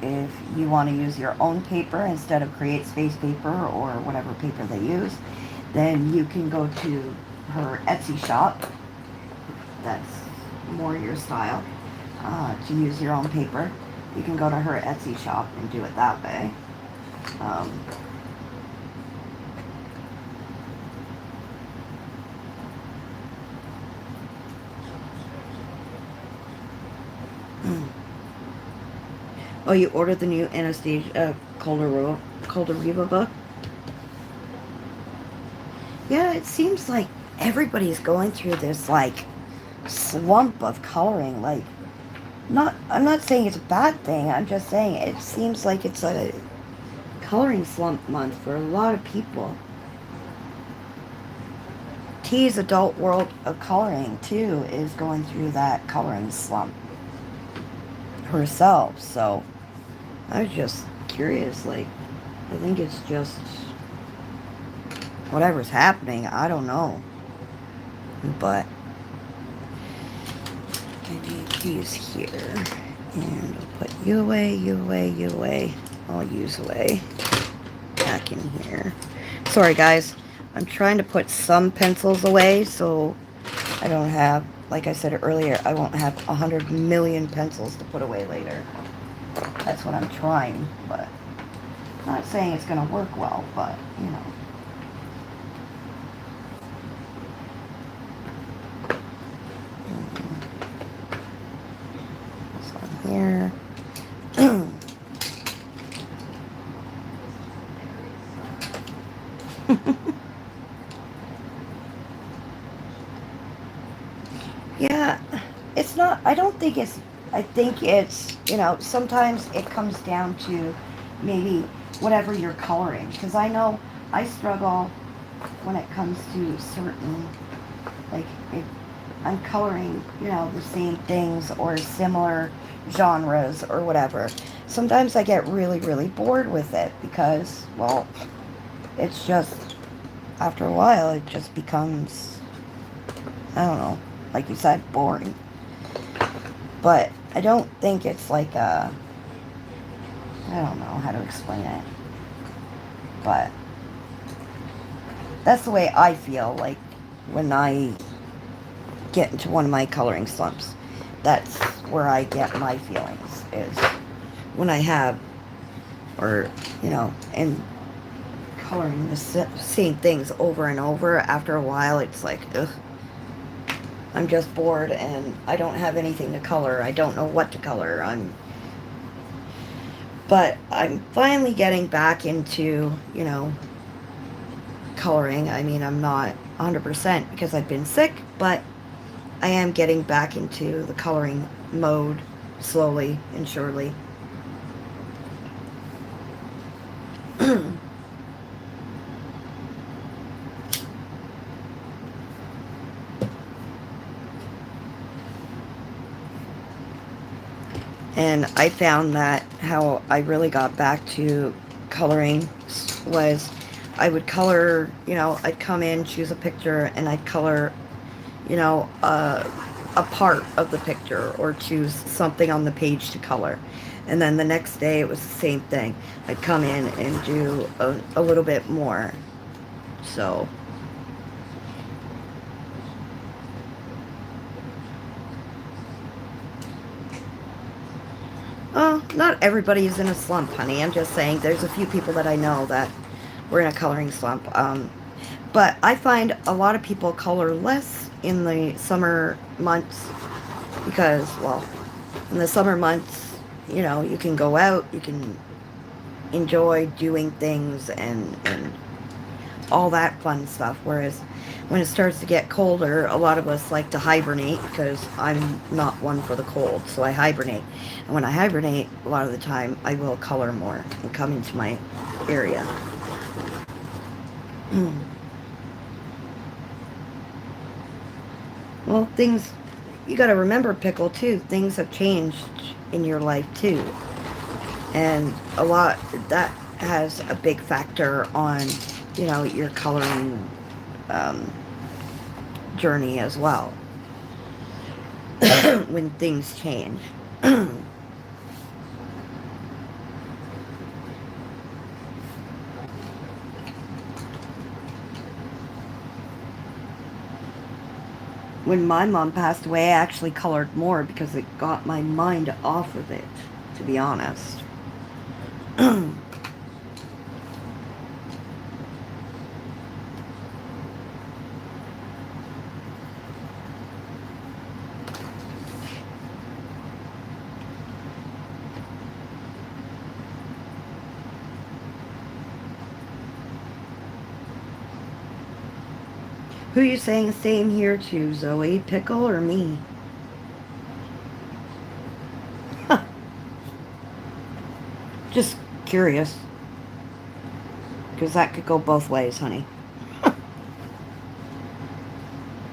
If you want to use your own paper instead of Create Space paper or whatever paper they use, then you can go to her Etsy shop. That's more your style, to use your own paper. You can go to her Etsy shop and do it that way. Oh, you ordered the new Anastasia Koldareva book? Yeah, it seems like everybody's going through this, like, slump of coloring. Like, I'm not saying it's a bad thing. I'm just saying it seems like it's a coloring slump month for a lot of people. T's Adult World of Coloring, too, is going through that coloring slump herself, so I was just curious. Like, I think it's just whatever's happening. I don't know, but I need these here, and I'll put you away, you away, you away. I'll use away back in here. Sorry guys, I'm trying to put some pencils away so I don't have, like I said earlier, I won't have 100 million pencils to put away later. That's what I'm trying, but I'm not saying it's going to work well, but, you know. This one here. Yeah, it's not, I don't think it's, I think it's, you know, sometimes it comes down to maybe whatever you're coloring. Because I know I struggle when it comes to certain, like, if I'm coloring, you know, the same things or similar genres or whatever. Sometimes I get really, really bored with it because, well, it's just, after a while, it just becomes, I don't know, like you said, boring. But I don't think it's like a, I don't know how to explain it, but that's the way I feel like when I get into one of my coloring slumps. That's where I get my feelings, is when I have, or, you know, and coloring the same things over and over. After a while, it's like, ugh, I'm just bored and I don't have anything to color. I don't know what to color. But I'm finally getting back into, you know, coloring. I mean, I'm not 100% because I've been sick, but I am getting back into the coloring mode slowly and surely. And I found that how I really got back to coloring was I would color, you know, I'd come in, choose a picture, and I'd color, you know, a part of the picture or choose something on the page to color. And then the next day it was the same thing. I'd come in and do a little bit more. So oh, not everybody is in a slump, honey. I'm just saying there's a few people that I know that were in a coloring slump. But I find a lot of people color less in the summer months because, well, in the summer months, you know, you can go out, you can enjoy doing things and all that fun stuff. Whereas when it starts to get colder, a lot of us like to hibernate because I'm not one for the cold, so I hibernate. And when I hibernate, a lot of the time, I will color more and come into my area. Well, things, you got to remember, Pickle, too, things have changed in your life, too. And a lot, that has a big factor on, your coloring um, journey as well. When things change. When my mom passed away, I actually colored more because it got my mind off of it, to be honest. Who you saying same here to, Zoe? Pickle or me? Just curious. Because that could go both ways, honey.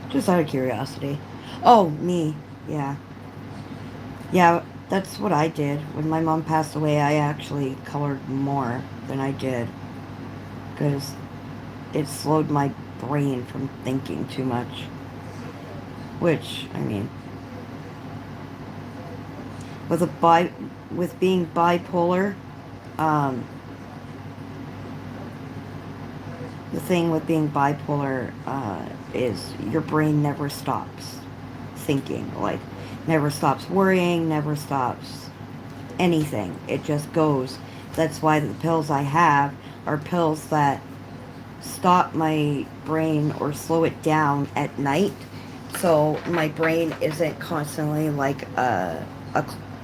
Just out of curiosity. Oh, me. Yeah. Yeah, that's what I did. When my mom passed away, I actually colored more than I did. Because it slowed my brain from thinking too much. Which, I mean, with being bipolar, um, the thing with being bipolar is your brain never stops thinking. Like, never stops worrying, never stops anything. It just goes. That's why the pills I have are pills that stop my brain or slow it down at night, so my brain isn't constantly like a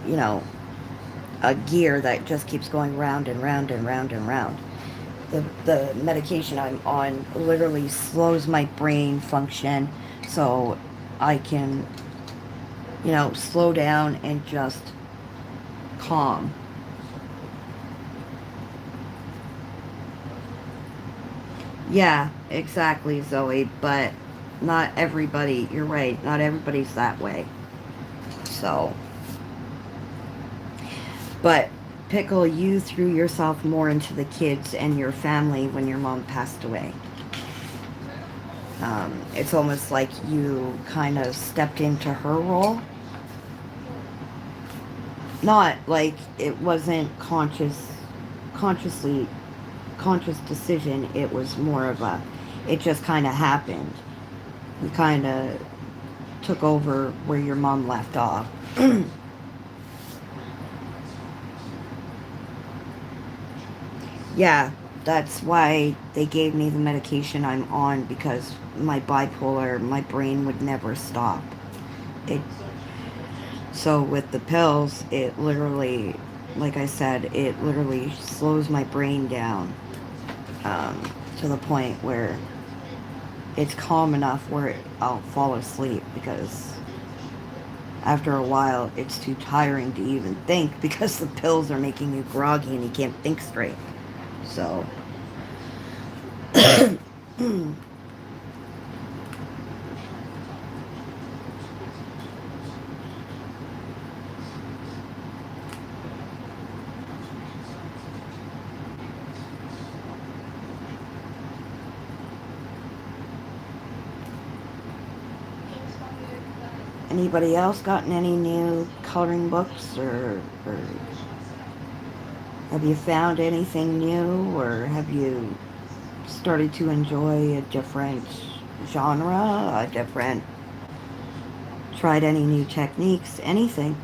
you know a gear that just keeps going round and round and round and round. The medication I'm on literally slows my brain function, so I can slow down and just calm. Yeah, exactly, Zoe, but not everybody, you're right, not everybody's that way. So, but Pickle, you threw yourself more into the kids and your family when your mom passed away. It's almost like you kind of stepped into her role. Not like it wasn't consciously conscious decision. It was more of it just kind of happened. You kind of took over where your mom left off. Yeah, that's why they gave me the medication I'm on, because my bipolar, my brain would never stop. It So with the pills, it literally, like I said, it literally slows my brain down to the point where it's calm enough where I'll fall asleep, because after a while it's too tiring to even think because the pills are making you groggy and you can't think straight. So anybody else gotten any new coloring books, or have you found anything new, or have you started to enjoy a different genre, tried any new techniques, anything?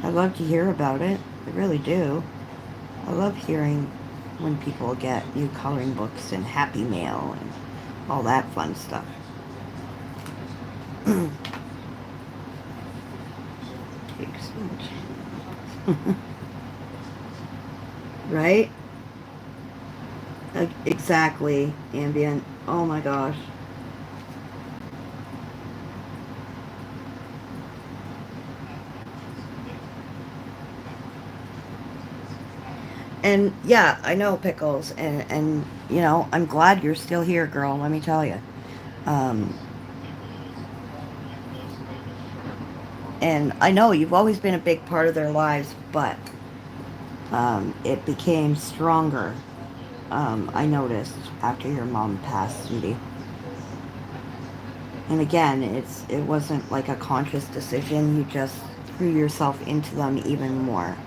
I'd love to hear about it. I really do. I love hearing when people get new coloring books and Happy Mail and all that fun stuff. Takes much. Right? Exactly, ambient. Oh my gosh. And yeah, I know Pickles, and you know, I'm glad you're still here, girl. Let me tell you. Um, and I know you've always been a big part of their lives, but it became stronger. I noticed after your mom passed, sweetie. And again, it wasn't like a conscious decision. You just threw yourself into them even more,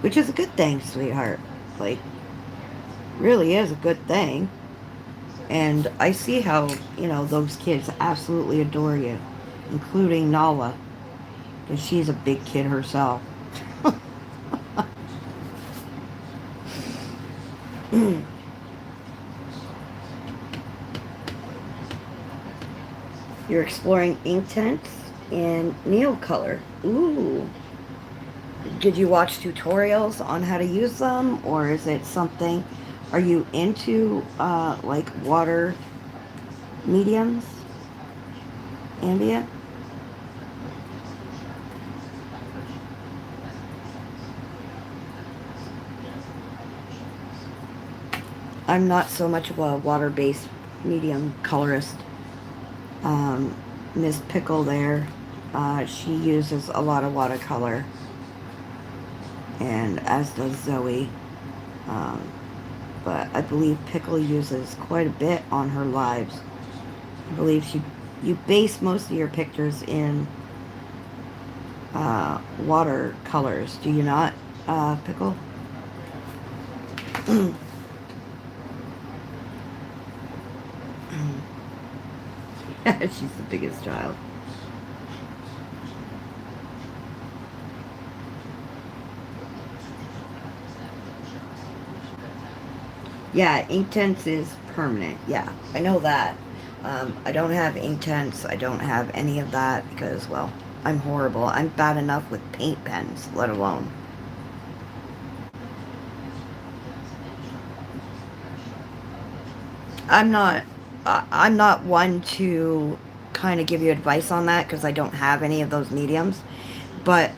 which is a good thing, sweetheart. Like, really is a good thing. And I see how, you know, those kids absolutely adore you, including Nala, because she's a big kid herself. You're exploring Inktense and Neocolor. Ooh. Did you watch tutorials on how to use them, or is it something? Are you into like water mediums, ambient? I'm not so much of a water-based medium colorist. Um, Miss Pickle there, she uses a lot of watercolor, and as does Zoe. Um, but I believe Pickle uses quite a bit on her lives. I believe you base most of your pictures in watercolors, do you not, Pickle? She's the biggest child. Yeah, Inktense is permanent. Yeah, I know that. I don't have Inktense. I don't have any of that because, well, I'm horrible. I'm bad enough with paint pens, let alone. I'm not. I'm not one to kind of give you advice on that because I don't have any of those mediums. But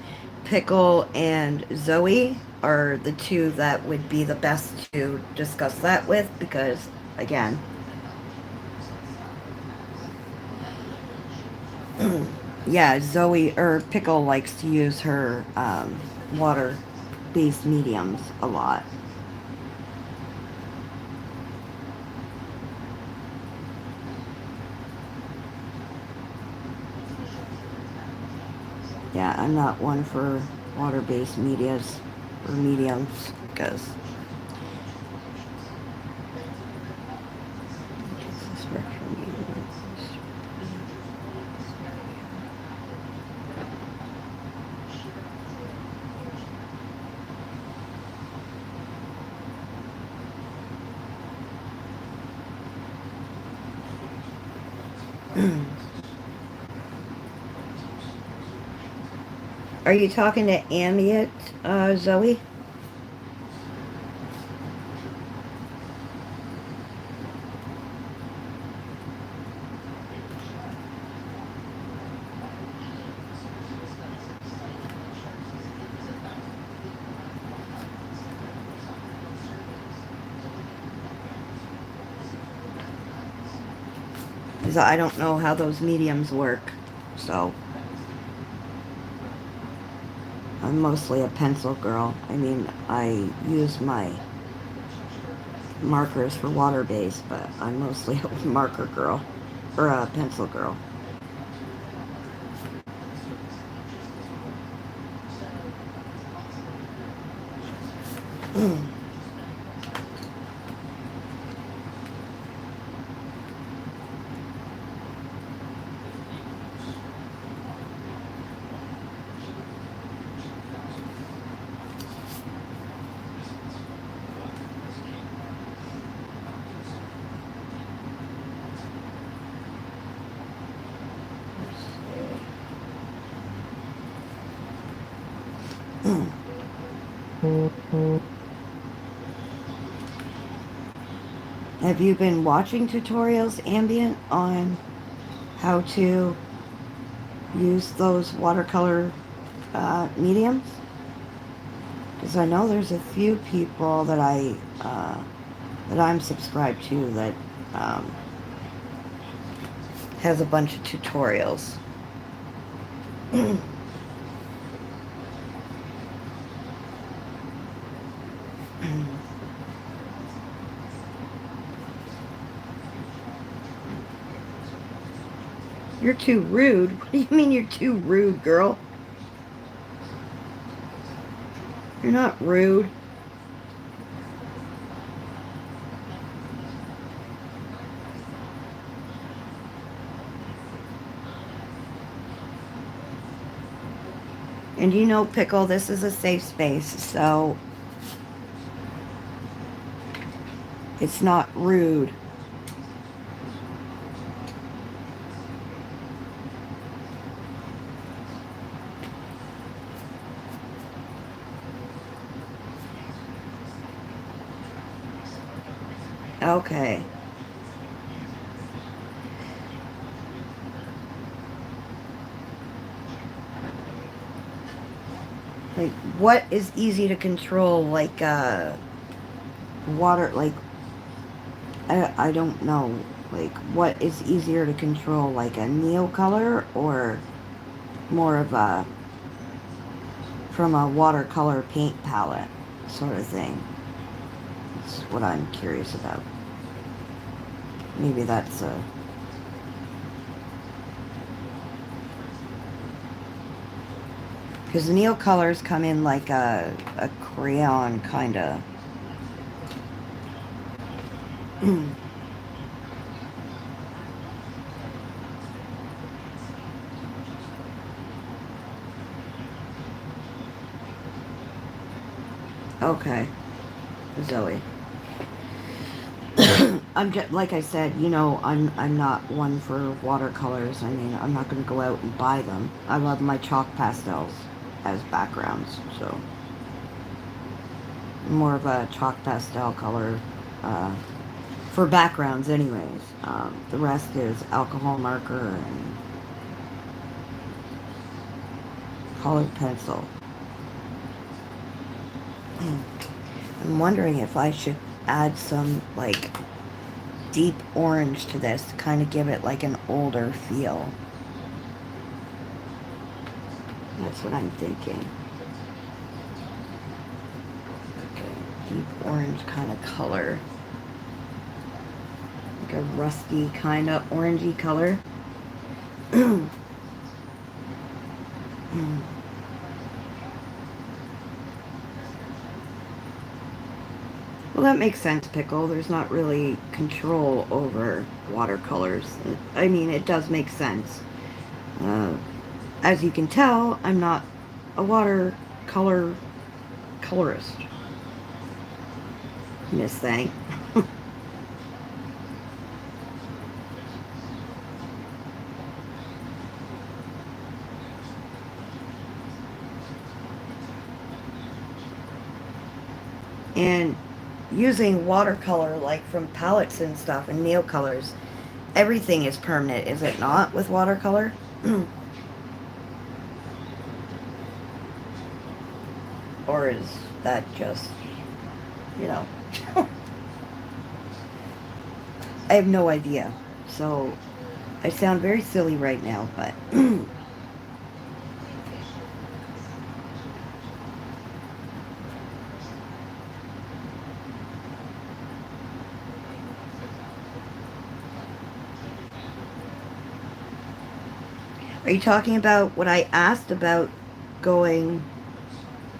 Pickle and Zoe are the two that would be the best to discuss that with because, again, yeah, Zoe or Pickle likes to use her water-based mediums a lot. Yeah, I'm not one for water-based medias or mediums because Are you talking to Ambient, Zoe? Because I don't know how those mediums work, so I'm mostly a pencil girl. I mean, I use my markers for water base, but I'm mostly a marker girl or a pencil girl. Have you been watching tutorials, Ambient, on how to use those watercolor mediums? Because I know there's a few people that that I'm subscribed to that has a bunch of tutorials. You're too rude. What do you mean you're too rude, girl? You're not rude. And you know, Pickle, this is a safe space, so it's not rude. Okay. Like, what is easy to control? Like, water, like, I don't know. Like, what is easier to control? Like a Neo color or more of a, from a watercolor paint palette sort of thing? That's what I'm curious about. Maybe that's a... Because the Neo colors come in like a crayon kind of. Okay, Zoe. I'm just, like I said, you know, I'm not one for watercolors. I mean, I'm not going to go out and buy them. I love my chalk pastels as backgrounds, so more of a chalk pastel color for backgrounds anyways. The rest is alcohol marker and colored pencil. I'm wondering if I should add some like deep orange to this to kind of give it like an older feel. That's what I'm thinking. Okay, deep orange kind of color. Like a rusty kind of orangey color. Well, that makes sense, Pickle. There's not really control over watercolors. I mean, it does make sense. As you can tell, I'm not a watercolor colorist. Miss Thang. And using watercolor, like from palettes and stuff, and nail colors, everything is permanent, is it not, with watercolor? Or is that just, you know, I have no idea. So, I sound very silly right now, but... Are you talking about what I asked about going...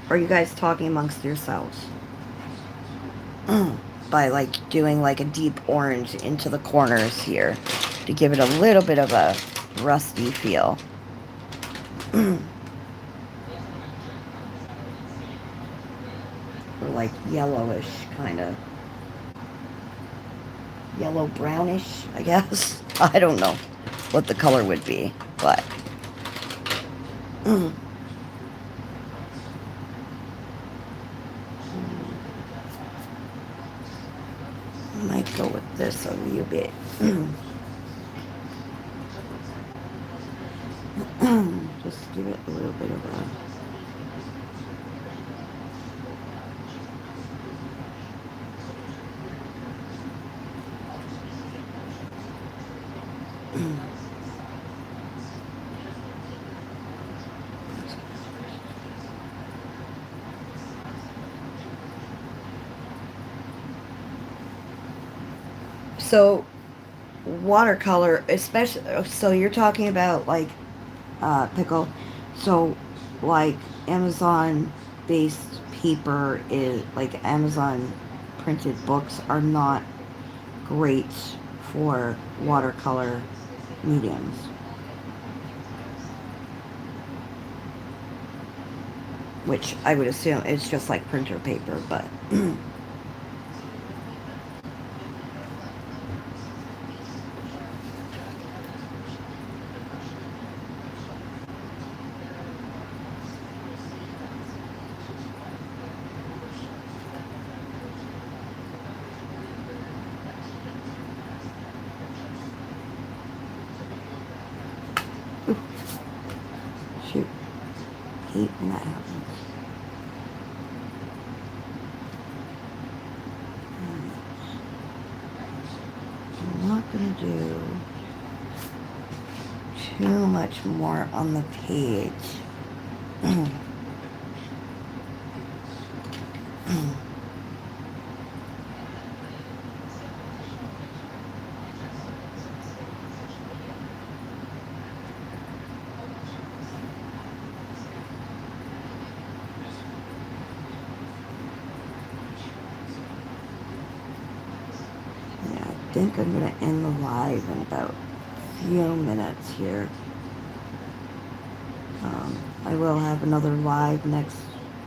Or are you guys talking amongst yourselves? By like doing like a deep orange into the corners here to give it a little bit of a rusty feel. Or like yellowish kind of. Yellow brownish, I guess. I don't know what the color would be, but... I might go with this a little bit. Just give it a little bit of a... So watercolor, especially, so you're talking about like pickle. So like Amazon based paper is like Amazon printed books are not great for watercolor mediums. Which I would assume it's just like printer paper, but shoot, hate when that happens. I'm not gonna do too much more on the page. Yeah, I think I'm gonna end the live in about a few minutes here. I will have another live next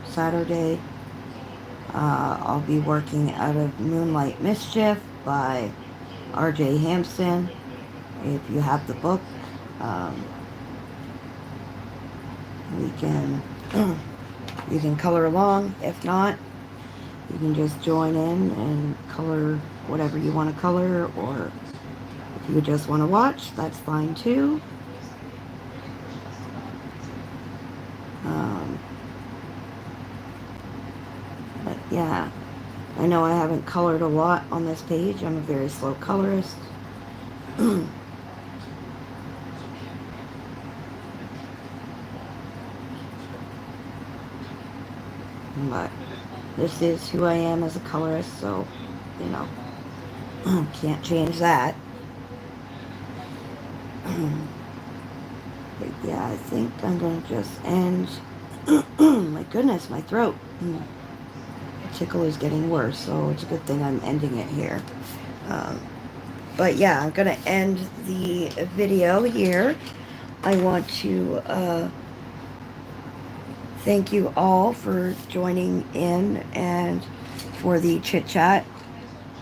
Saturday. I'll be working out of Moonlight Mischief by R.J. Hampson. If you have the book, we can you can color along. If not, you can just join in and color whatever you want to color, or if you just want to watch, that's fine too. But yeah, I know I haven't colored a lot on this page. I'm a very slow colorist. But this is who I am as a colorist, so, you know, can't change that. But yeah, I think I'm going to just end. My goodness, my throat. The tickle is getting worse, so it's a good thing I'm ending it here. But yeah, I'm going to end the video here. I want to thank you all for joining in and for the chit chat.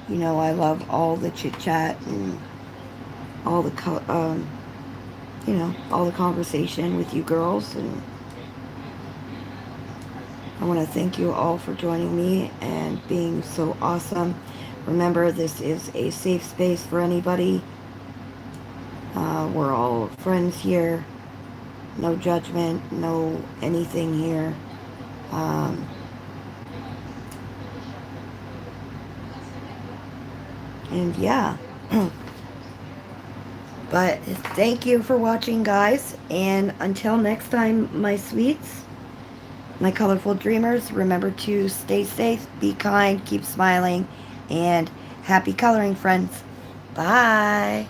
You know, I love all the chit chat and all the you know, all the conversation with you girls, and I want to thank you all for joining me and being so awesome. Remember, this is a safe space for anybody. We're all friends here. No judgment, no anything here. And yeah. But thank you for watching, guys. And until next time, my sweets, my colorful dreamers, remember to stay safe, be kind, keep smiling, and happy coloring, friends. Bye.